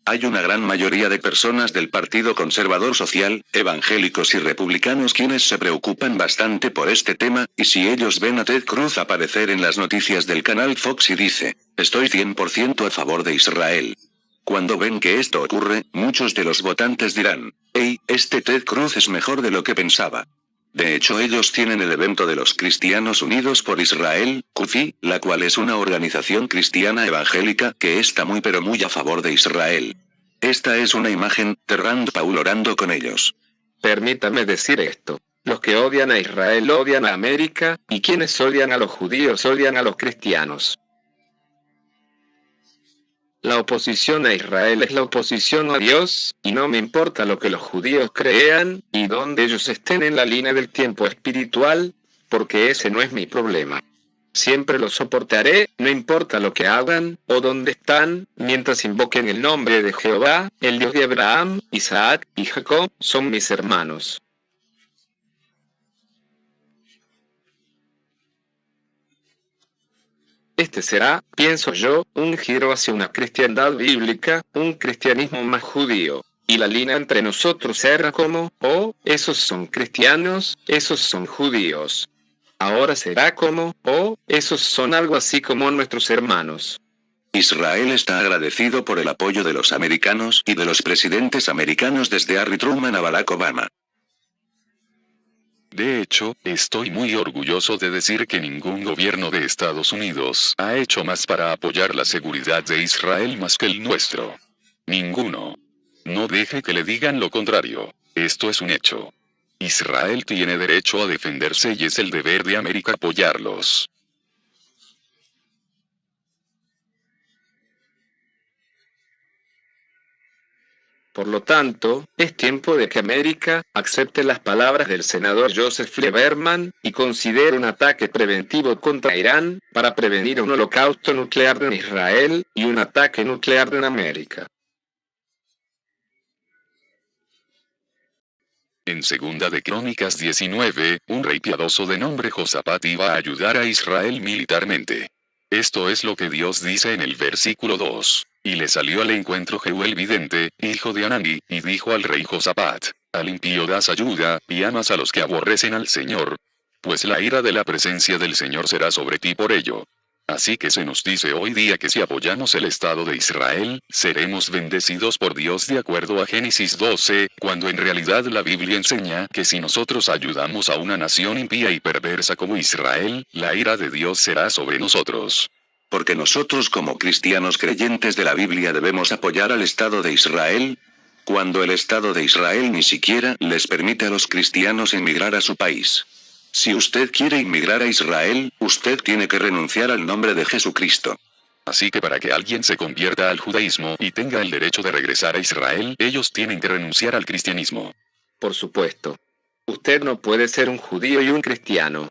Hay una gran mayoría de personas del Partido Conservador Social, evangélicos y republicanos quienes se preocupan bastante por este tema, y si ellos ven a Ted Cruz aparecer en las noticias del canal Fox y dice, estoy 100% a favor de Israel. Cuando ven que esto ocurre, muchos de los votantes dirán, hey, este Ted Cruz es mejor de lo que pensaba. De hecho ellos tienen el evento de los Cristianos Unidos por Israel, CUFI, la cual es una organización cristiana evangélica que está muy pero muy a favor de Israel. Esta es una imagen de Rand Paul orando con ellos. Permítame decir esto. Los que odian a Israel odian a América, y quienes odian a los judíos odian a los cristianos. La oposición a Israel es la oposición a Dios, y no me importa lo que los judíos crean, y donde ellos estén en la línea del tiempo espiritual, porque ese no es mi problema. Siempre los soportaré, no importa lo que hagan, o dónde están, mientras invoquen el nombre de Jehová, el Dios de Abraham, Isaac y Jacob, son mis hermanos. Este será, pienso yo, un giro hacia una cristiandad bíblica, un cristianismo más judío. Y la línea entre nosotros será como, oh, esos son cristianos, esos son judíos. Ahora será como, oh, esos son algo así como nuestros hermanos. Israel está agradecido por el apoyo de los americanos y de los presidentes americanos desde Harry Truman a Barack Obama. De hecho, estoy muy orgulloso de decir que ningún gobierno de Estados Unidos ha hecho más para apoyar la seguridad de Israel más que el nuestro. Ninguno. No deje que le digan lo contrario. Esto es un hecho. Israel tiene derecho a defenderse y es el deber de América apoyarlos. Por lo tanto, es tiempo de que América acepte las palabras del senador Joseph Lieberman y considere un ataque preventivo contra Irán para prevenir un holocausto nuclear en Israel y un ataque nuclear en América. En Segunda de Crónicas 19, un rey piadoso de nombre Josafat iba a ayudar a Israel militarmente. Esto es lo que Dios dice en el versículo 2. Y le salió al encuentro Jehú el vidente, hijo de Hanani, y dijo al rey Josafat, al impío das ayuda, y amas a los que aborrecen al Señor. Pues la ira de la presencia del Señor será sobre ti por ello. Así que se nos dice hoy día que si apoyamos el Estado de Israel, seremos bendecidos por Dios de acuerdo a Génesis 12, cuando en realidad la Biblia enseña que si nosotros ayudamos a una nación impía y perversa como Israel, la ira de Dios será sobre nosotros. Porque nosotros como cristianos creyentes de la Biblia debemos apoyar al Estado de Israel, cuando el Estado de Israel ni siquiera les permite a los cristianos emigrar a su país. Si usted quiere inmigrar a Israel, usted tiene que renunciar al nombre de Jesucristo. Así que para que alguien se convierta al judaísmo y tenga el derecho de regresar a Israel, ellos tienen que renunciar al cristianismo. Por supuesto. Usted no puede ser un judío y un cristiano.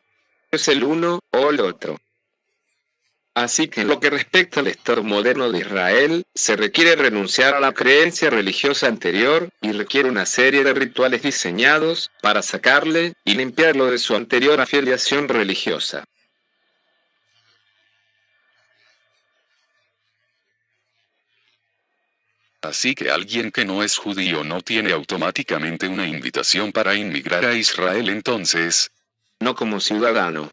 Es el uno o el otro. Así que en lo que respecta al Estado moderno de Israel, se requiere renunciar a la creencia religiosa anterior, y requiere una serie de rituales diseñados para sacarle y limpiarlo de su anterior afiliación religiosa. Así que alguien que no es judío no tiene automáticamente una invitación para inmigrar a Israel entonces. No como ciudadano.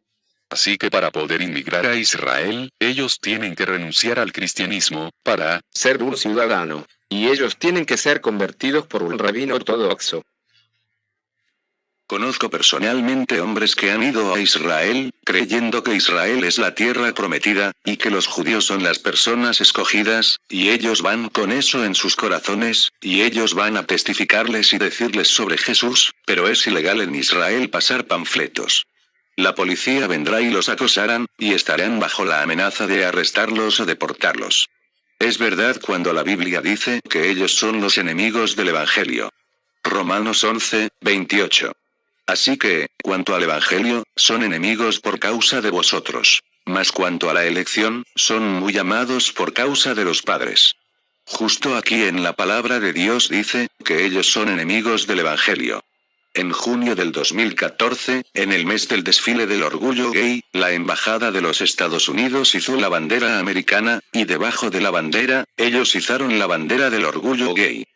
Así que para poder inmigrar a Israel, ellos tienen que renunciar al cristianismo, para ser un ciudadano. Y ellos tienen que ser convertidos por un rabino ortodoxo. Conozco personalmente hombres que han ido a Israel, creyendo que Israel es la tierra prometida, y que los judíos son las personas escogidas, y ellos van con eso en sus corazones, y ellos van a testificarles y decirles sobre Jesús, pero es ilegal en Israel pasar panfletos. La policía vendrá y los acosarán, y estarán bajo la amenaza de arrestarlos o deportarlos. Es verdad cuando la Biblia dice que ellos son los enemigos del Evangelio. Romanos 11, 28. Así que, cuanto al Evangelio, son enemigos por causa de vosotros. Mas cuanto a la elección, son muy amados por causa de los padres. Justo aquí en la palabra de Dios dice, que ellos son enemigos del Evangelio. En junio del 2014, en el mes del desfile del orgullo gay, la Embajada de los Estados Unidos hizo la bandera americana, y debajo de la bandera, ellos izaron la bandera del orgullo gay.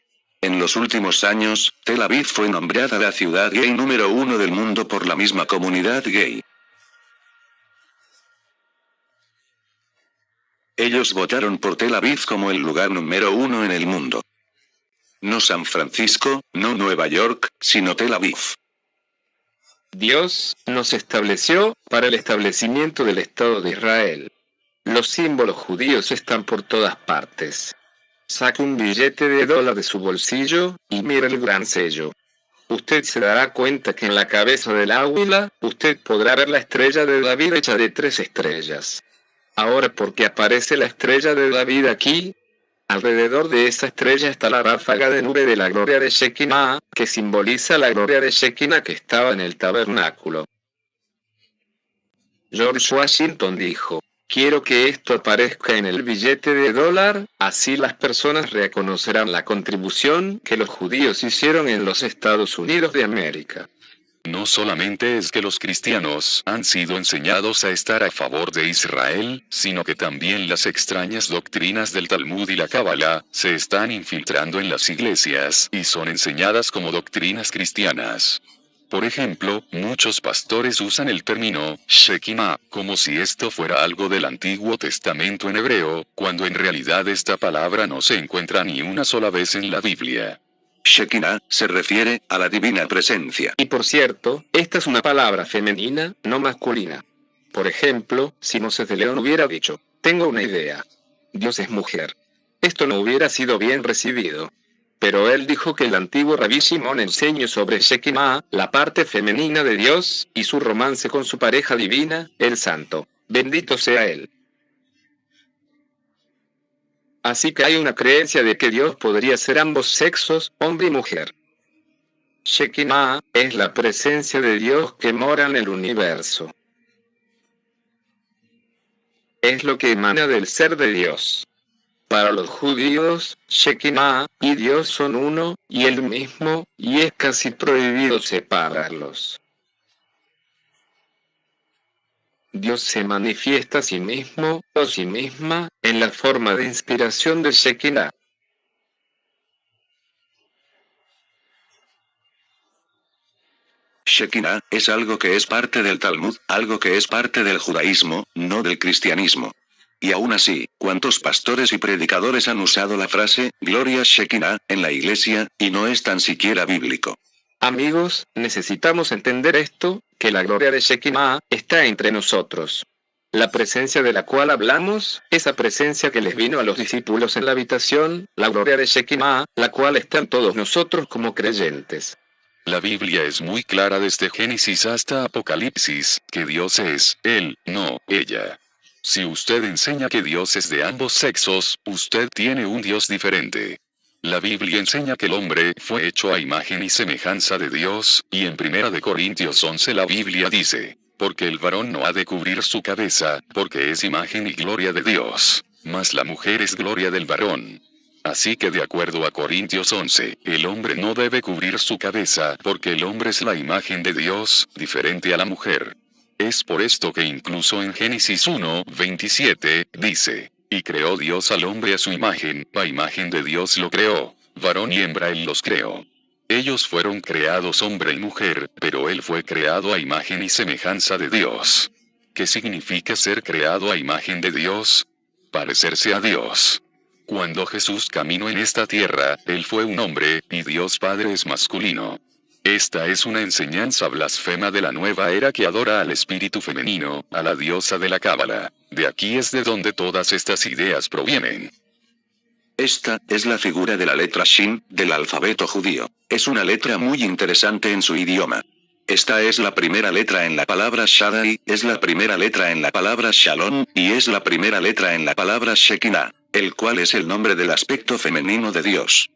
En los últimos años, Tel Aviv fue nombrada la ciudad gay número 1 del mundo por la misma comunidad gay. Ellos votaron por Tel Aviv como el lugar número 1 en el mundo. No San Francisco, no Nueva York, sino Tel Aviv. Dios nos estableció para el establecimiento del Estado de Israel. Los símbolos judíos están por todas partes. Saque un billete de $1 de su bolsillo, y mire el gran sello. Usted se dará cuenta que en la cabeza del águila, usted podrá ver la estrella de David hecha de 3 estrellas. Ahora, ¿por qué aparece la estrella de David aquí? Alrededor de esa estrella está la ráfaga de nube de la gloria de Shekinah, que simboliza la gloria de Shekinah que estaba en el tabernáculo. George Washington dijo: quiero que esto aparezca en el billete de $1, así las personas reconocerán la contribución que los judíos hicieron en los Estados Unidos de América. No solamente es que los cristianos han sido enseñados a estar a favor de Israel, sino que también las extrañas doctrinas del Talmud y la Cábala se están infiltrando en las iglesias y son enseñadas como doctrinas cristianas. Por ejemplo, muchos pastores usan el término Shekinah como si esto fuera algo del Antiguo Testamento en hebreo, cuando en realidad esta palabra no se encuentra ni una sola vez en la Biblia. Shekinah se refiere a la divina presencia. Y por cierto, esta es una palabra femenina, no masculina. Por ejemplo, si Moisés de León hubiera dicho: tengo una idea. Dios es mujer. Esto no hubiera sido bien recibido. Pero él dijo que el antiguo Rabí Shimon enseñó sobre Shekinah, la parte femenina de Dios, y su romance con su pareja divina, el santo. Bendito sea él. Así que hay una creencia de que Dios podría ser ambos sexos, hombre y mujer. Shekinah es la presencia de Dios que mora en el universo. Es lo que emana del ser de Dios. Para los judíos, Shekinah y Dios son uno y el mismo, y es casi prohibido separarlos. Dios se manifiesta a sí mismo, o sí misma, en la forma de inspiración de Shekinah. Shekinah es algo que es parte del Talmud, algo que es parte del judaísmo, no del cristianismo. Y aún así, ¿cuántos pastores y predicadores han usado la frase, Gloria Shekinah, en la iglesia, y no es tan siquiera bíblico? Amigos, necesitamos entender esto, que la gloria de Shekinah está entre nosotros. La presencia de la cual hablamos, esa presencia que les vino a los discípulos en la habitación, la gloria de Shekinah, la cual está en todos nosotros como creyentes. La Biblia es muy clara desde Génesis hasta Apocalipsis, que Dios es él, no ella. Si usted enseña que Dios es de ambos sexos, usted tiene un Dios diferente. La Biblia enseña que el hombre fue hecho a imagen y semejanza de Dios, y en 1 Corintios 11 la Biblia dice: porque el varón no ha de cubrir su cabeza, porque es imagen y gloria de Dios, mas la mujer es gloria del varón. Así que de acuerdo a Corintios 11, el hombre no debe cubrir su cabeza, porque el hombre es la imagen de Dios, diferente a la mujer. Es por esto que incluso en Génesis 1:27, dice: y creó Dios al hombre a su imagen, a imagen de Dios lo creó, varón y hembra él los creó. Ellos fueron creados hombre y mujer, pero él fue creado a imagen y semejanza de Dios. ¿Qué significa ser creado a imagen de Dios? Parecerse a Dios. Cuando Jesús caminó en esta tierra, él fue un hombre, y Dios Padre es masculino. Esta es una enseñanza blasfema de la nueva era que adora al espíritu femenino, a la diosa de la Cábala. De aquí es de donde todas estas ideas provienen. Esta es la figura de la letra Shin, del alfabeto judío. Es una letra muy interesante en su idioma. Esta es la primera letra en la palabra Shaddai, es la primera letra en la palabra Shalom, y es la primera letra en la palabra Shekinah, el cual es el nombre del aspecto femenino de Dios.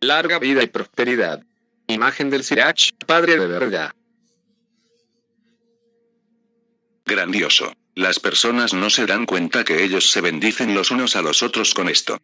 Larga vida y prosperidad. Imagen del Sirach, Padre de verdad. Grandioso. Las personas no se dan cuenta que ellos se bendicen los unos a los otros con esto.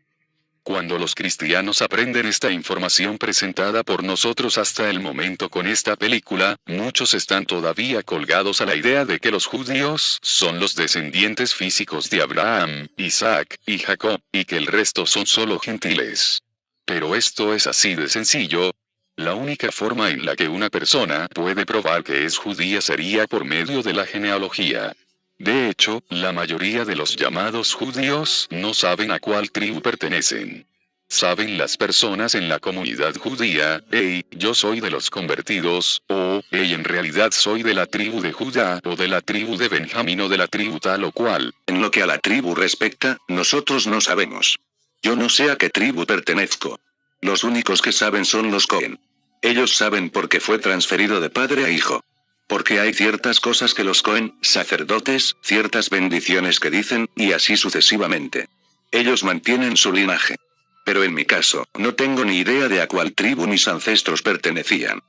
Cuando los cristianos aprenden esta información presentada por nosotros hasta el momento con esta película, muchos están todavía colgados a la idea de que los judíos son los descendientes físicos de Abraham, Isaac y Jacob, y que el resto son solo gentiles. Pero esto es así de sencillo. La única forma en la que una persona puede probar que es judía sería por medio de la genealogía. De hecho, la mayoría de los llamados judíos no saben a cuál tribu pertenecen. Saben las personas en la comunidad judía, hey, yo soy de los convertidos, o, hey, en realidad soy de la tribu de Judá, o de la tribu de Benjamín o de la tribu tal o cual. En lo que a la tribu respecta, nosotros no sabemos. Yo no sé a qué tribu pertenezco. Los únicos que saben son los Cohen. Ellos saben porque fue transferido de padre a hijo. Porque hay ciertas cosas que los Cohen, sacerdotes, ciertas bendiciones que dicen, y así sucesivamente. Ellos mantienen su linaje. Pero en mi caso, no tengo ni idea de a cuál tribu mis ancestros pertenecían.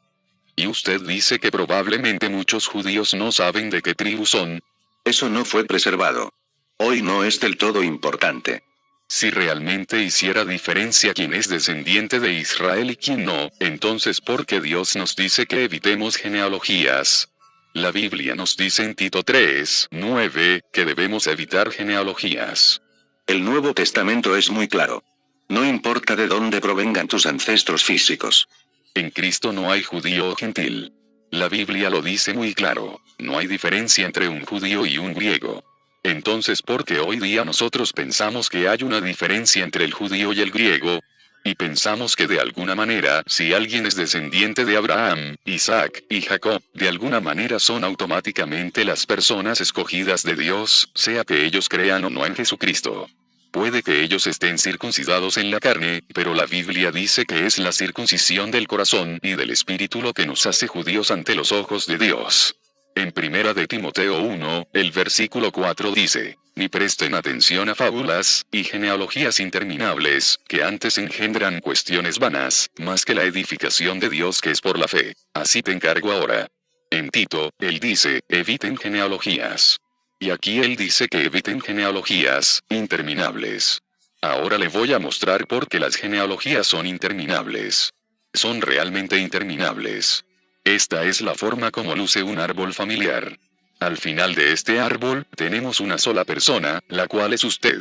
Y usted dice que probablemente muchos judíos no saben de qué tribu son. Eso no fue preservado. Hoy no es del todo importante. Si realmente hiciera diferencia quién es descendiente de Israel y quién no, entonces ¿por qué Dios nos dice que evitemos genealogías? La Biblia nos dice en Tito 3:9 que debemos evitar genealogías. El Nuevo Testamento es muy claro. No importa de dónde provengan tus ancestros físicos. En Cristo no hay judío o gentil. La Biblia lo dice muy claro, no hay diferencia entre un judío y un griego. Entonces, ¿por qué hoy día nosotros pensamos que hay una diferencia entre el judío y el griego? Y pensamos que de alguna manera, si alguien es descendiente de Abraham, Isaac y Jacob, de alguna manera son automáticamente las personas escogidas de Dios, sea que ellos crean o no en Jesucristo. Puede que ellos estén circuncidados en la carne, pero la Biblia dice que es la circuncisión del corazón y del espíritu lo que nos hace judíos ante los ojos de Dios. En 1 de Timoteo 1, el versículo 4 dice, ni presten atención a fábulas y genealogías interminables, que antes engendran cuestiones vanas, más que la edificación de Dios que es por la fe. Así te encargo ahora. En Tito, él dice, eviten genealogías. Y aquí él dice que eviten genealogías interminables. Ahora le voy a mostrar por qué las genealogías son interminables. Son realmente interminables. Esta es la forma como luce un árbol familiar. Al final de este árbol, tenemos una sola persona, la cual es usted.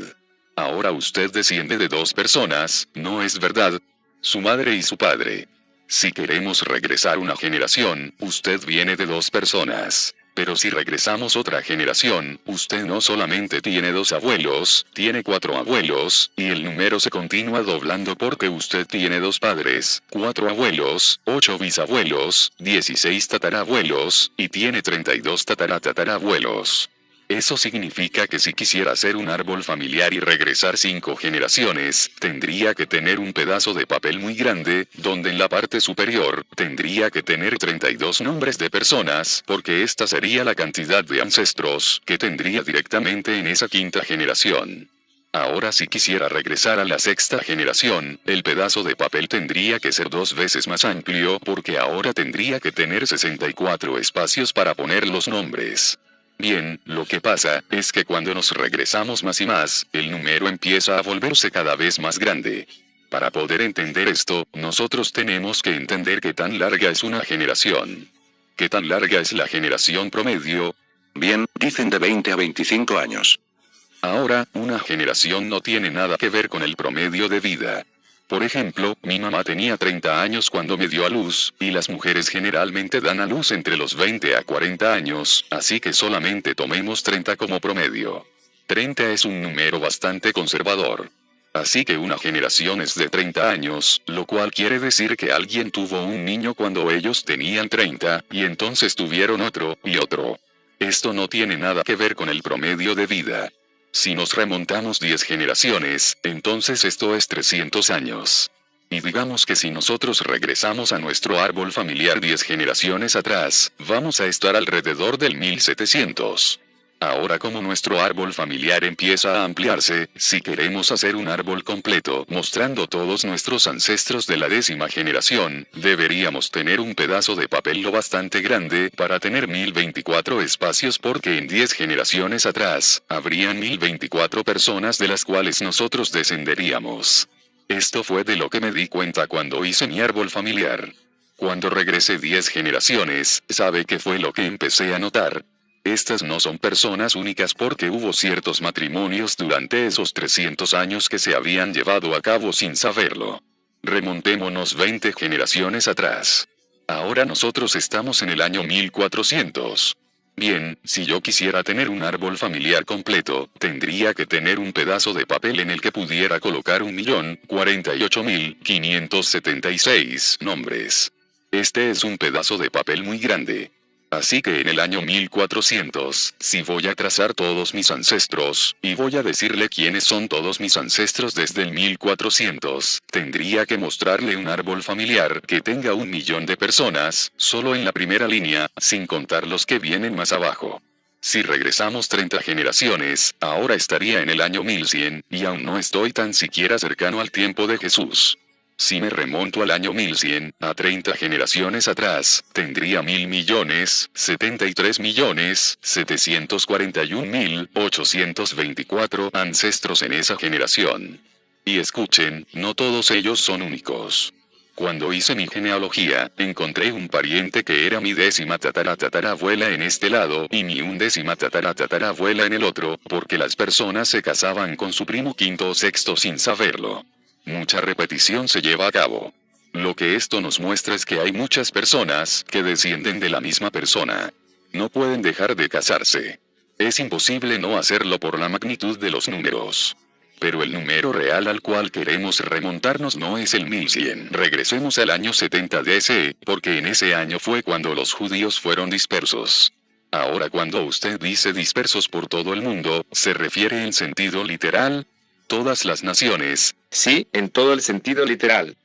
Ahora usted desciende de dos personas, ¿no es verdad? Su madre y su padre. Si queremos regresar una generación, usted viene de dos personas. Pero si regresamos otra generación, usted no solamente tiene dos abuelos, tiene 4 abuelos, y el número se continúa doblando porque usted tiene 2 padres, 4 abuelos, 8 bisabuelos, 16 tatarabuelos, y tiene 32 tatarabuelos. Eso significa que si quisiera hacer un árbol familiar y regresar 5 generaciones, tendría que tener un pedazo de papel muy grande, donde en la parte superior, tendría que tener 32 nombres de personas, porque esta sería la cantidad de ancestros que tendría directamente en esa 5ª generación. Ahora si quisiera regresar a la 6ª generación, el pedazo de papel tendría que ser 2 veces más amplio porque ahora tendría que tener 64 espacios para poner los nombres. Bien, lo que pasa es que cuando nos regresamos más y más, el número empieza a volverse cada vez más grande. Para poder entender esto, nosotros tenemos que entender qué tan larga es una generación. ¿Qué tan larga es la generación promedio? Bien, dicen de 20 a 25 años. Ahora, una generación no tiene nada que ver con el promedio de vida. Por ejemplo, mi mamá tenía 30 años cuando me dio a luz, y las mujeres generalmente dan a luz entre los 20 a 40 años, así que solamente tomemos 30 como promedio. 30 es un número bastante conservador. Así que una generación es de 30 años, lo cual quiere decir que alguien tuvo un niño cuando ellos tenían 30, y entonces tuvieron otro, y otro. Esto no tiene nada que ver con el promedio de vida. Si nos remontamos 10 generaciones, entonces esto es 300 años. Y digamos que si nosotros regresamos a nuestro árbol familiar 10 generaciones atrás, vamos a estar alrededor del 1700. Ahora como nuestro árbol familiar empieza a ampliarse, si queremos hacer un árbol completo, mostrando todos nuestros ancestros de la 10ª generación, deberíamos tener un pedazo de papel lo bastante grande para tener 1024 espacios porque en 10 generaciones atrás, habrían 1024 personas de las cuales nosotros descenderíamos. Esto fue de lo que me di cuenta cuando hice mi árbol familiar. Cuando regresé 10 generaciones, ¿sabe qué fue lo que empecé a notar? Estas no son personas únicas porque hubo ciertos matrimonios durante esos 300 años que se habían llevado a cabo sin saberlo. Remontémonos 20 generaciones atrás. Ahora nosotros estamos en el año 1400. Bien, si yo quisiera tener un árbol familiar completo, tendría que tener un pedazo de papel en el que pudiera colocar 1.048.576 nombres. Este es un pedazo de papel muy grande. Así que en el año 1400, si voy a trazar todos mis ancestros, y voy a decirle quiénes son todos mis ancestros desde el 1400, tendría que mostrarle un árbol familiar que tenga 1 millón de personas, solo en la primera línea, sin contar los que vienen más abajo. Si regresamos 30 generaciones, ahora estaría en el año 1100, y aún no estoy tan siquiera cercano al tiempo de Jesús. Si me remonto al año 1100, a 30 generaciones atrás, tendría 1.000.073.741.824 ancestros en esa generación. Y escuchen, no todos ellos son únicos. Cuando hice mi genealogía, encontré un pariente que era mi 10ª tatarabuela en este lado y mi 11ª tatarabuela en el otro, porque las personas se casaban con su primo quinto o sexto sin saberlo. Mucha repetición se lleva a cabo. Lo que esto nos muestra es que hay muchas personas que descienden de la misma persona. No pueden dejar de casarse. Es imposible no hacerlo por la magnitud de los números. Pero el número real al cual queremos remontarnos no es el 1100. Regresemos al año 70 DC, porque en ese año fue cuando los judíos fueron dispersos. Ahora cuando usted dice dispersos por todo el mundo, ¿se refiere en sentido literal? Todas las naciones. Sí, en todo el sentido literal.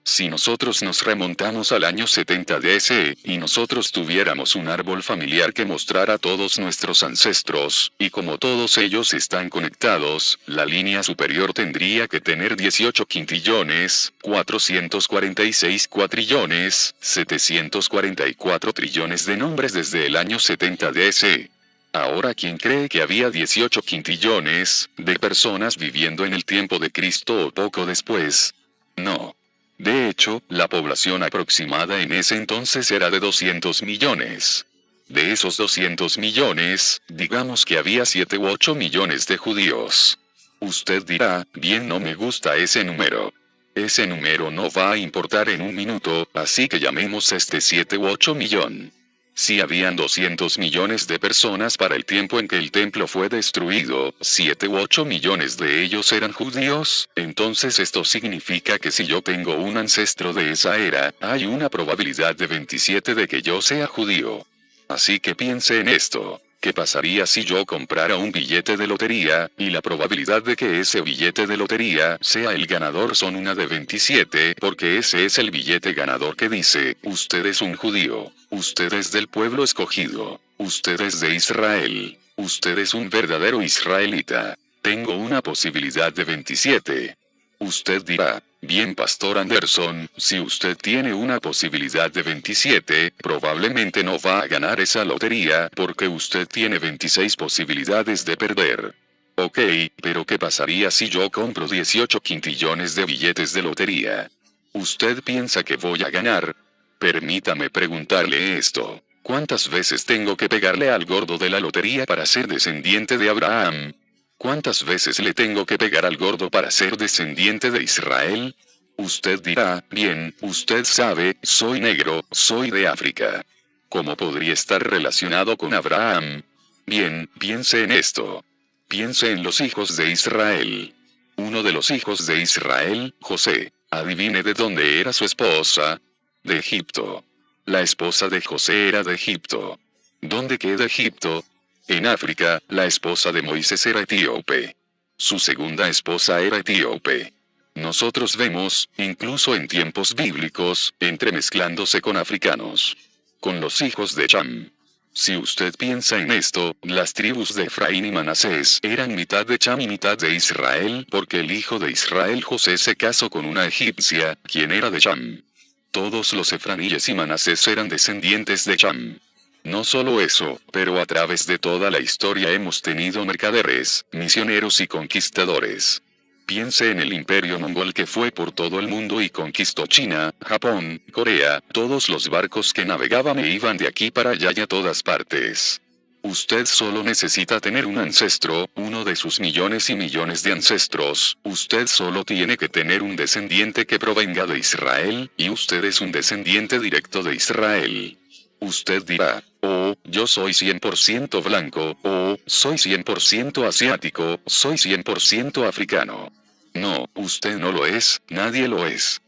Si nosotros nos remontamos al año 70 DC, y nosotros tuviéramos un árbol familiar que mostrara todos nuestros ancestros, y como todos ellos están conectados, la línea superior tendría que tener 18 quintillones, 446 cuatrillones, 744 trillones de nombres desde el año 70 DC. Ahora, ¿quién cree que había 18 quintillones de personas viviendo en el tiempo de Cristo o poco después? No. De hecho, la población aproximada en ese entonces era de 200 millones. De esos 200 millones, digamos que había 7 u 8 millones de judíos. Usted dirá, bien, no me gusta ese número. Ese número no va a importar en un minuto, así que llamemos este 7 u 8 millón. Si habían 200 millones de personas para el tiempo en que el templo fue destruido, 7 u 8 millones de ellos eran judíos, entonces esto significa que si yo tengo un ancestro de esa era, hay una probabilidad de 27 de que yo sea judío. Así que piense en esto. ¿Qué pasaría si yo comprara un billete de lotería, y la probabilidad de que ese billete de lotería sea el ganador son una de 27, porque ese es el billete ganador que dice, usted es un judío, usted es del pueblo escogido, usted es de Israel, usted es un verdadero israelita. Tengo una posibilidad de 27. Usted dirá, bien, Pastor Anderson, si usted tiene una posibilidad de 27, probablemente no va a ganar esa lotería, porque usted tiene 26 posibilidades de perder. Ok, pero ¿qué pasaría si yo compro 18 quintillones de billetes de lotería? ¿Usted piensa que voy a ganar? Permítame preguntarle esto. ¿Cuántas veces tengo que pegarle al gordo de la lotería para ser descendiente de Abraham? ¿Cuántas veces le tengo que pegar al gordo para ser descendiente de Israel? Usted dirá, bien, usted sabe, soy negro, soy de África. ¿Cómo podría estar relacionado con Abraham? Bien, piense en esto. Piense en los hijos de Israel. Uno de los hijos de Israel, José. Adivine de dónde era su esposa. De Egipto. La esposa de José era de Egipto. ¿Dónde queda Egipto? En África, la esposa de Moisés era etíope. Su segunda esposa era etíope. Nosotros vemos, incluso en tiempos bíblicos, entremezclándose con africanos. Con los hijos de Cham. Si usted piensa en esto, las tribus de Efraín y Manasés eran mitad de Cham y mitad de Israel, porque el hijo de Israel José se casó con una egipcia, quien era de Cham. Todos los efraíes y Manasés eran descendientes de Cham. No solo eso, pero a través de toda la historia hemos tenido mercaderes, misioneros y conquistadores. Piense en el imperio mongol que fue por todo el mundo y conquistó China, Japón, Corea, todos los barcos que navegaban e iban de aquí para allá y a todas partes. Usted solo necesita tener un ancestro, uno de sus millones y millones de ancestros, usted solo tiene que tener un descendiente que provenga de Israel, y usted es un descendiente directo de Israel. Usted dirá, oh, yo soy 100% blanco, oh, soy 100% asiático, soy 100% africano. No, usted no lo es, nadie lo es.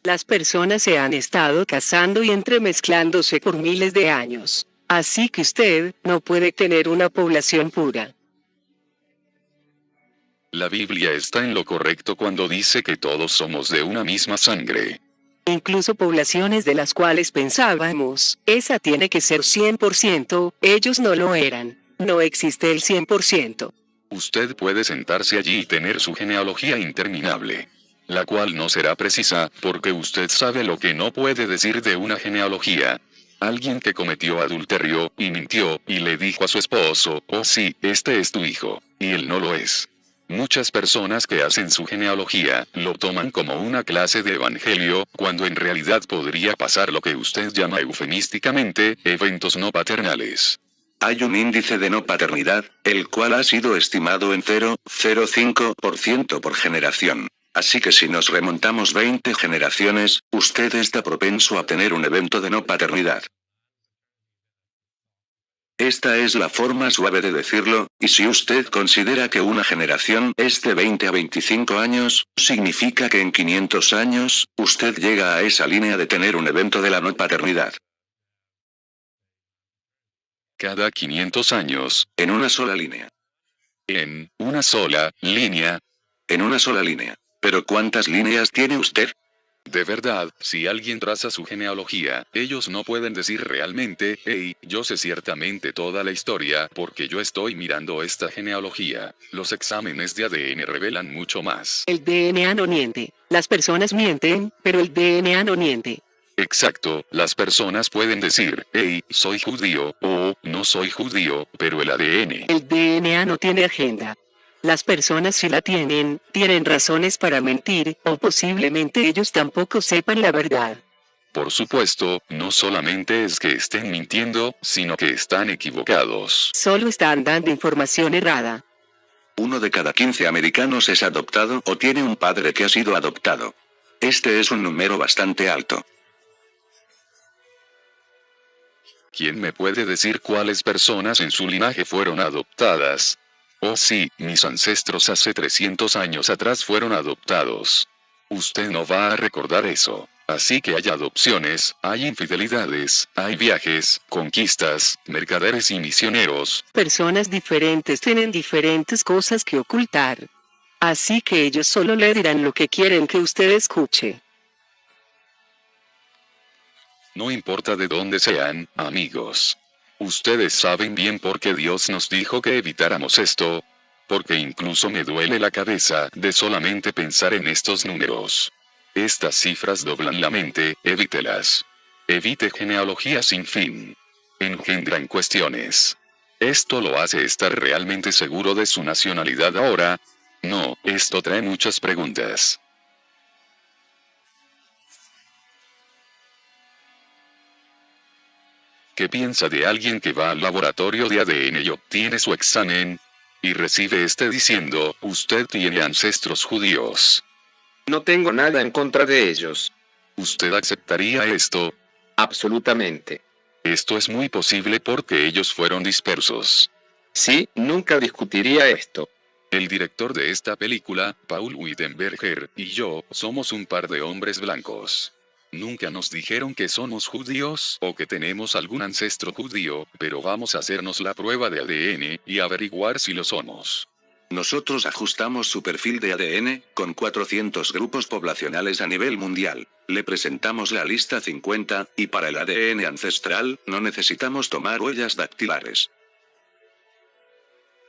Las personas se han estado casando y entremezclándose por miles de años. Así que usted no puede tener una población pura. La Biblia está en lo correcto cuando dice que todos somos de una misma sangre. Incluso poblaciones de las cuales pensábamos, esa tiene que ser 100%, ellos no lo eran. No existe el 100%. Usted puede sentarse allí y tener su genealogía interminable, la cual no será precisa, porque usted sabe lo que no puede decir de una genealogía. Alguien que cometió adulterio, y mintió, y le dijo a su esposo, oh sí, este es tu hijo, y él no lo es. Muchas personas que hacen su genealogía, lo toman como una clase de evangelio, cuando en realidad podría pasar lo que usted llama eufemísticamente, eventos no paternales. Hay un índice de no paternidad, el cual ha sido estimado en 0,05% por generación. Así que si nos remontamos 20 generaciones, usted está propenso a tener un evento de no paternidad. Esta es la forma suave de decirlo, y si usted considera que una generación es de 20 a 25 años, significa que en 500 años, usted llega a esa línea de tener un evento de la no paternidad. Cada 500 años, En una sola línea. en una sola línea. En una sola línea. ¿Pero cuántas líneas tiene usted? De verdad, si alguien traza su genealogía, ellos no pueden decir realmente, hey, yo sé ciertamente toda la historia, porque yo estoy mirando esta genealogía. Los exámenes de ADN revelan mucho más. El DNA no miente. Las personas mienten, pero el DNA no miente. Exacto, las personas pueden decir, hey, soy judío, o no soy judío, pero el ADN. El DNA no tiene agenda. Las personas si la tienen razones para mentir, o posiblemente ellos tampoco sepan la verdad. Por supuesto, no solamente es que estén mintiendo, sino que están equivocados. Solo están dando información errada. 1 de cada 15 americanos es adoptado o tiene un padre que ha sido adoptado. Este es un número bastante alto. ¿Quién me puede decir cuáles personas en su linaje fueron adoptadas? Oh sí, mis ancestros hace 300 años atrás fueron adoptados. Usted no va a recordar eso. Así que hay adopciones, hay infidelidades, hay viajes, conquistas, mercaderes y misioneros. Personas diferentes tienen diferentes cosas que ocultar. Así que ellos solo le dirán lo que quieren que usted escuche. No importa de dónde sean, amigos. Ustedes saben bien por qué Dios nos dijo que evitáramos esto. Porque incluso me duele la cabeza de solamente pensar en estos números. Estas cifras doblan la mente, evítelas. Evite genealogía sin fin. Engendran cuestiones. ¿Esto lo hace estar realmente seguro de su nacionalidad ahora? No, esto trae muchas preguntas. ¿Qué piensa de alguien que va al laboratorio de ADN y obtiene su examen? Y recibe este diciendo, usted tiene ancestros judíos. No tengo nada en contra de ellos. ¿Usted aceptaría esto? Absolutamente. Esto es muy posible porque ellos fueron dispersos. Sí, nunca discutiría esto. El director de esta película, Paul Wittenberger, y yo, somos un par de hombres blancos. Nunca nos dijeron que somos judíos o que tenemos algún ancestro judío, pero vamos a hacernos la prueba de ADN y averiguar si lo somos. Nosotros ajustamos su perfil de ADN, con 400 grupos poblacionales a nivel mundial. Le presentamos la lista 50, y para el ADN ancestral, no necesitamos tomar huellas dactilares.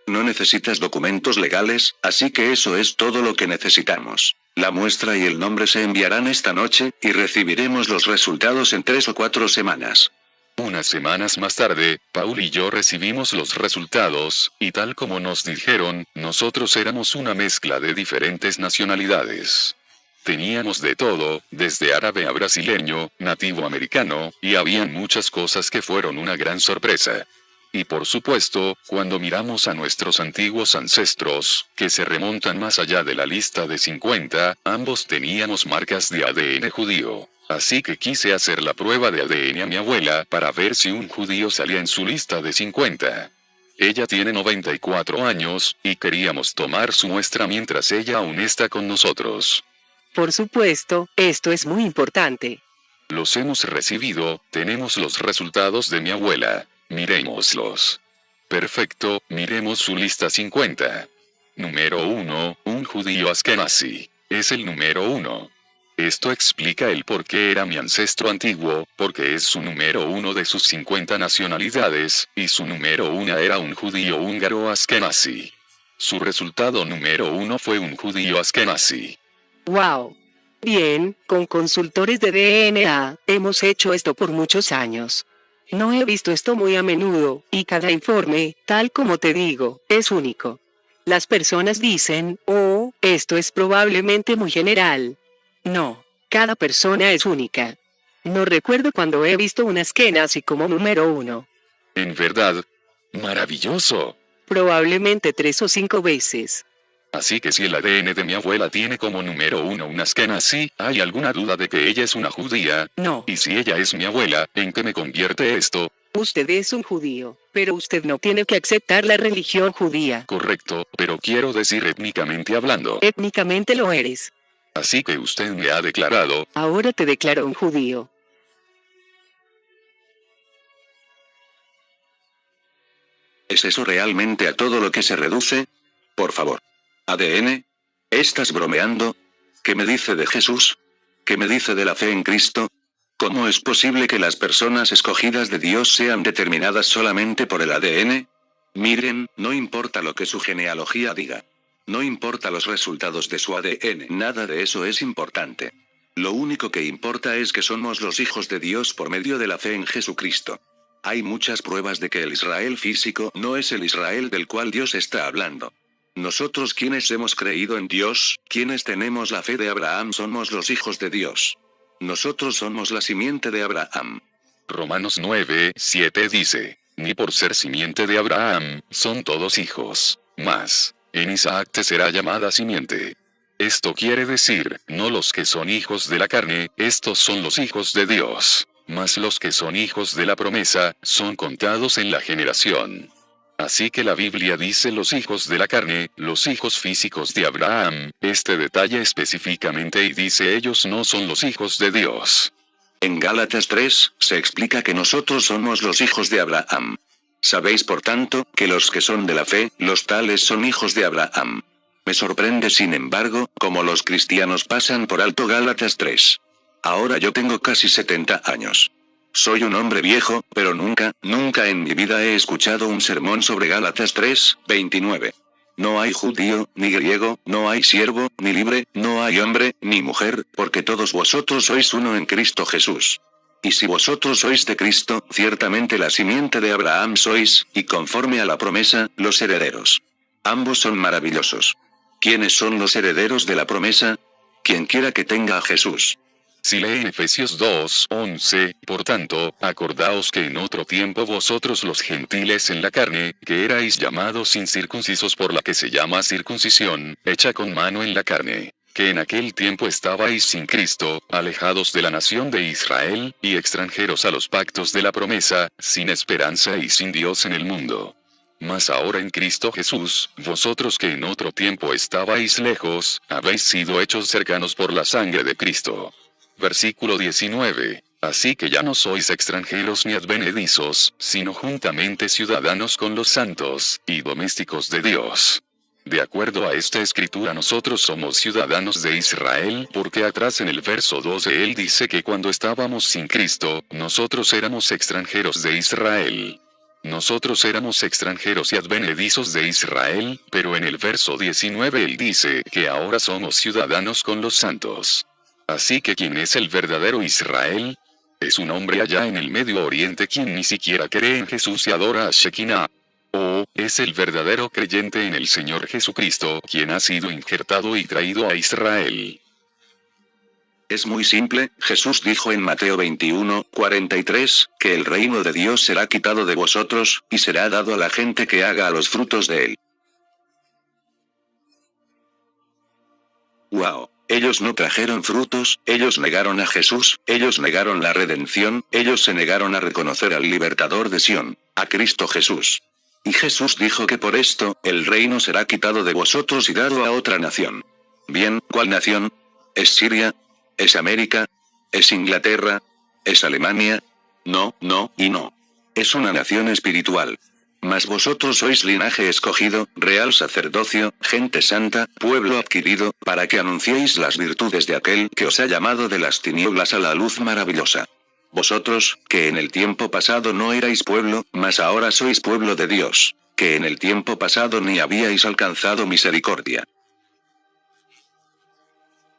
No necesitas documentos legales, así que eso es todo lo que necesitamos. La muestra y el nombre se enviarán esta noche, y recibiremos los resultados en 3 o 4 semanas. Unas semanas más tarde, Paul y yo recibimos los resultados, y tal como nos dijeron, nosotros éramos una mezcla de diferentes nacionalidades. Teníamos de todo, desde árabe a brasileño, nativo americano, y habían muchas cosas que fueron una gran sorpresa. Y por supuesto, cuando miramos a nuestros antiguos ancestros, que se remontan más allá de la lista de 50, ambos teníamos marcas de ADN judío. Así que quise hacer la prueba de ADN a mi abuela para ver si un judío salía en su lista de 50. Ella tiene 94 años, y queríamos tomar su muestra mientras ella aún está con nosotros. Por supuesto, esto es muy importante. Los hemos recibido, tenemos los resultados de mi abuela. Miremoslos. Perfecto, miremos su lista 50. Número 1, un judío askenazi. Es el número 1. Esto explica el por qué era mi ancestro antiguo, porque es su número 1 de sus 50 nacionalidades, y su número 1 era un judío húngaro askenazi. Su resultado número 1 fue un judío askenazi. ¡Wow! Bien, con consultores de DNA, hemos hecho esto por muchos años. No he visto esto muy a menudo, y cada informe, tal como te digo, es único. Las personas dicen, oh, esto es probablemente muy general. No, cada persona es única. No recuerdo cuando he visto una así como número 1. En verdad, maravilloso. Probablemente 3 o 5 veces. Así que si el ADN de mi abuela tiene como número 1 una askenazi, ¿hay alguna duda de que ella es una judía? No. Y si ella es mi abuela, ¿en qué me convierte esto? Usted es un judío, pero usted no tiene que aceptar la religión judía. Correcto, pero quiero decir étnicamente hablando. Étnicamente lo eres. Así que usted me ha declarado. Ahora te declaro un judío. ¿Es eso realmente a todo lo que se reduce? Por favor. ¿ADN? ¿Estás bromeando? ¿Qué me dice de Jesús? ¿Qué me dice de la fe en Cristo? ¿Cómo es posible que las personas escogidas de Dios sean determinadas solamente por el ADN? Miren, no importa lo que su genealogía diga. No importa los resultados de su ADN, nada de eso es importante. Lo único que importa es que somos los hijos de Dios por medio de la fe en Jesucristo. Hay muchas pruebas de que el Israel físico no es el Israel del cual Dios está hablando. Nosotros quienes hemos creído en Dios, quienes tenemos la fe de Abraham somos los hijos de Dios. Nosotros somos la simiente de Abraham. Romanos 9:7 dice, ni por ser simiente de Abraham, son todos hijos, mas, en Isaac te será llamada simiente. Esto quiere decir, no los que son hijos de la carne, estos son los hijos de Dios, mas los que son hijos de la promesa, son contados en la generación. Así que la Biblia dice los hijos de la carne, los hijos físicos de Abraham, este detalle específicamente y dice ellos no son los hijos de Dios. En Gálatas 3, se explica que nosotros somos los hijos de Abraham. Sabéis por tanto, que los que son de la fe, los tales son hijos de Abraham. Me sorprende sin embargo, cómo los cristianos pasan por alto Gálatas 3. Ahora yo tengo casi 70 años. Soy un hombre viejo, pero nunca en mi vida he escuchado un sermón sobre Gálatas 3:29. No hay judío, ni griego, no hay siervo, ni libre, no hay hombre, ni mujer, porque todos vosotros sois uno en Cristo Jesús. Y si vosotros sois de Cristo, ciertamente la simiente de Abraham sois, y conforme a la promesa, los herederos. Ambos son maravillosos. ¿Quiénes son los herederos de la promesa? Quien quiera que tenga a Jesús. Si leen Efesios 2:11, por tanto, acordaos que en otro tiempo vosotros los gentiles en la carne, que erais llamados incircuncisos por la que se llama circuncisión, hecha con mano en la carne, que en aquel tiempo estabais sin Cristo, alejados de la nación de Israel, y extranjeros a los pactos de la promesa, sin esperanza y sin Dios en el mundo. Mas ahora en Cristo Jesús, vosotros que en otro tiempo estabais lejos, habéis sido hechos cercanos por la sangre de Cristo. Versículo 19. Así que ya no sois extranjeros ni advenedizos, sino juntamente ciudadanos con los santos, y domésticos de Dios. De acuerdo a esta escritura nosotros somos ciudadanos de Israel porque atrás en el verso 12 él dice que cuando estábamos sin Cristo, nosotros éramos extranjeros de Israel. Nosotros éramos extranjeros y advenedizos de Israel, pero en el verso 19 él dice que ahora somos ciudadanos con los santos. Así que ¿quién es el verdadero Israel? Es un hombre allá en el Medio Oriente quien ni siquiera cree en Jesús y adora a Shekinah. O, es el verdadero creyente en el Señor Jesucristo, quien ha sido injertado y traído a Israel. Es muy simple, Jesús dijo en Mateo 21:43, que el reino de Dios será quitado de vosotros, y será dado a la gente que haga a los frutos de él. ¡Wow! Ellos no trajeron frutos, ellos negaron a Jesús, ellos negaron la redención, ellos se negaron a reconocer al libertador de Sión, a Cristo Jesús. Y Jesús dijo que por esto, el reino será quitado de vosotros y dado a otra nación. Bien, ¿cuál nación? ¿Es Siria? ¿Es América? ¿Es Inglaterra? ¿Es Alemania? No, no, y no. Es una nación espiritual. Mas vosotros sois linaje escogido, real sacerdocio, gente santa, pueblo adquirido, para que anunciéis las virtudes de aquel que os ha llamado de las tinieblas a la luz maravillosa. Vosotros, que en el tiempo pasado no erais pueblo, mas ahora sois pueblo de Dios, que en el tiempo pasado ni habíais alcanzado misericordia.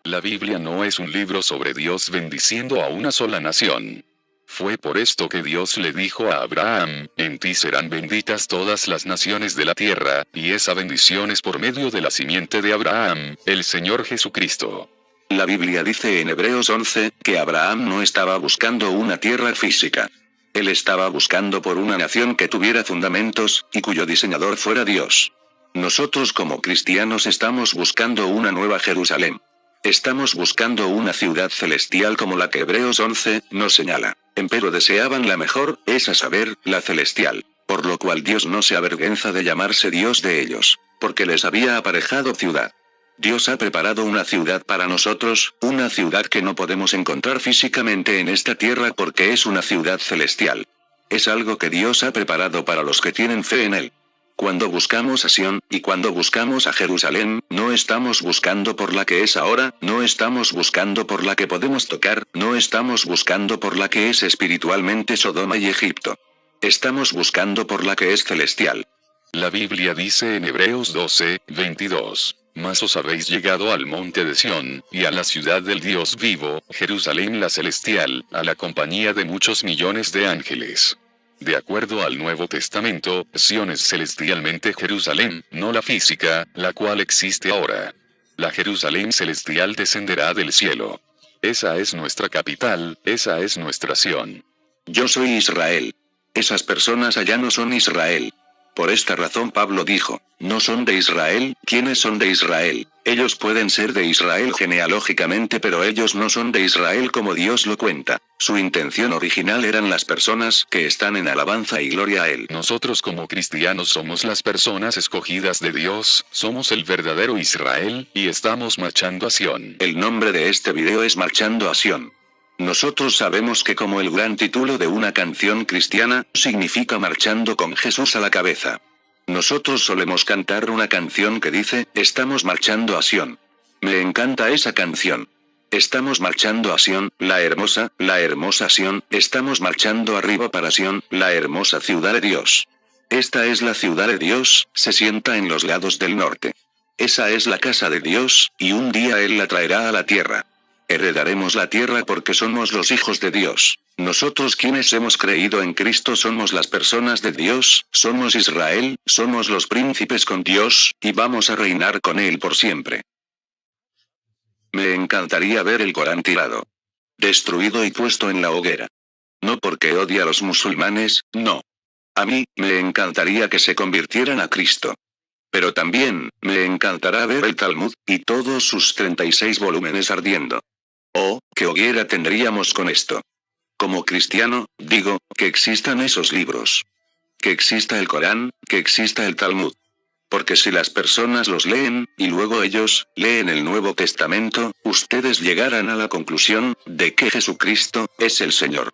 La Biblia no es un libro sobre Dios bendiciendo a una sola nación. Fue por esto que Dios le dijo a Abraham, en ti serán benditas todas las naciones de la tierra, y esa bendición es por medio de la simiente de Abraham, el Señor Jesucristo. La Biblia dice en Hebreos 11, que Abraham no estaba buscando una tierra física. Él estaba buscando por una nación que tuviera fundamentos, y cuyo diseñador fuera Dios. Nosotros como cristianos estamos buscando una nueva Jerusalén. Estamos buscando una ciudad celestial como la que Hebreos 11 nos señala. Empero deseaban la mejor, es a saber, la celestial. Por lo cual Dios no se avergüenza de llamarse Dios de ellos, porque les había aparejado ciudad. Dios ha preparado una ciudad para nosotros, una ciudad que no podemos encontrar físicamente en esta tierra porque es una ciudad celestial. Es algo que Dios ha preparado para los que tienen fe en Él. Cuando buscamos a Sión, y cuando buscamos a Jerusalén, no estamos buscando por la que es ahora, no estamos buscando por la que podemos tocar, no estamos buscando por la que es espiritualmente Sodoma y Egipto. Estamos buscando por la que es celestial. La Biblia dice en Hebreos 12:22. Mas os habéis llegado al monte de Sión, y a la ciudad del Dios vivo, Jerusalén la celestial, a la compañía de muchos millones de ángeles. De acuerdo al Nuevo Testamento, Sión es celestialmente Jerusalén, no la física, la cual existe ahora. La Jerusalén celestial descenderá del cielo. Esa es nuestra capital, esa es nuestra Sión. Yo soy Israel. Esas personas allá no son Israel. Por esta razón Pablo dijo, no son de Israel. ¿Quiénes son de Israel? Ellos pueden ser de Israel genealógicamente, pero ellos no son de Israel como Dios lo cuenta. Su intención original eran las personas que están en alabanza y gloria a Él. Nosotros como cristianos somos las personas escogidas de Dios, somos el verdadero Israel, y estamos marchando a Sión. El nombre de este video es Marchando a Sión. Nosotros sabemos que como el gran título de una canción cristiana, significa marchando con Jesús a la cabeza. Nosotros solemos cantar una canción que dice, estamos marchando a Sión. Me encanta esa canción. Estamos marchando a Sión, la hermosa Sión, estamos marchando arriba para Sión, la hermosa ciudad de Dios. Esta es la ciudad de Dios, se sienta en los lados del norte. Esa es la casa de Dios, y un día Él la traerá a la tierra. Heredaremos la tierra porque somos los hijos de Dios. Nosotros quienes hemos creído en Cristo somos las personas de Dios, somos Israel, somos los príncipes con Dios, y vamos a reinar con Él por siempre. Me encantaría ver el Corán tirado, destruido y puesto en la hoguera. No porque odie a los musulmanes, no. A mí, me encantaría que se convirtieran a Cristo. Pero también, me encantará ver el Talmud, y todos sus 36 volúmenes ardiendo. Oh, qué hoguera tendríamos con esto. Como cristiano, digo, que existan esos libros. Que exista el Corán, que exista el Talmud. Porque si las personas los leen, y luego ellos, leen el Nuevo Testamento, ustedes llegarán a la conclusión, de que Jesucristo, es el Señor.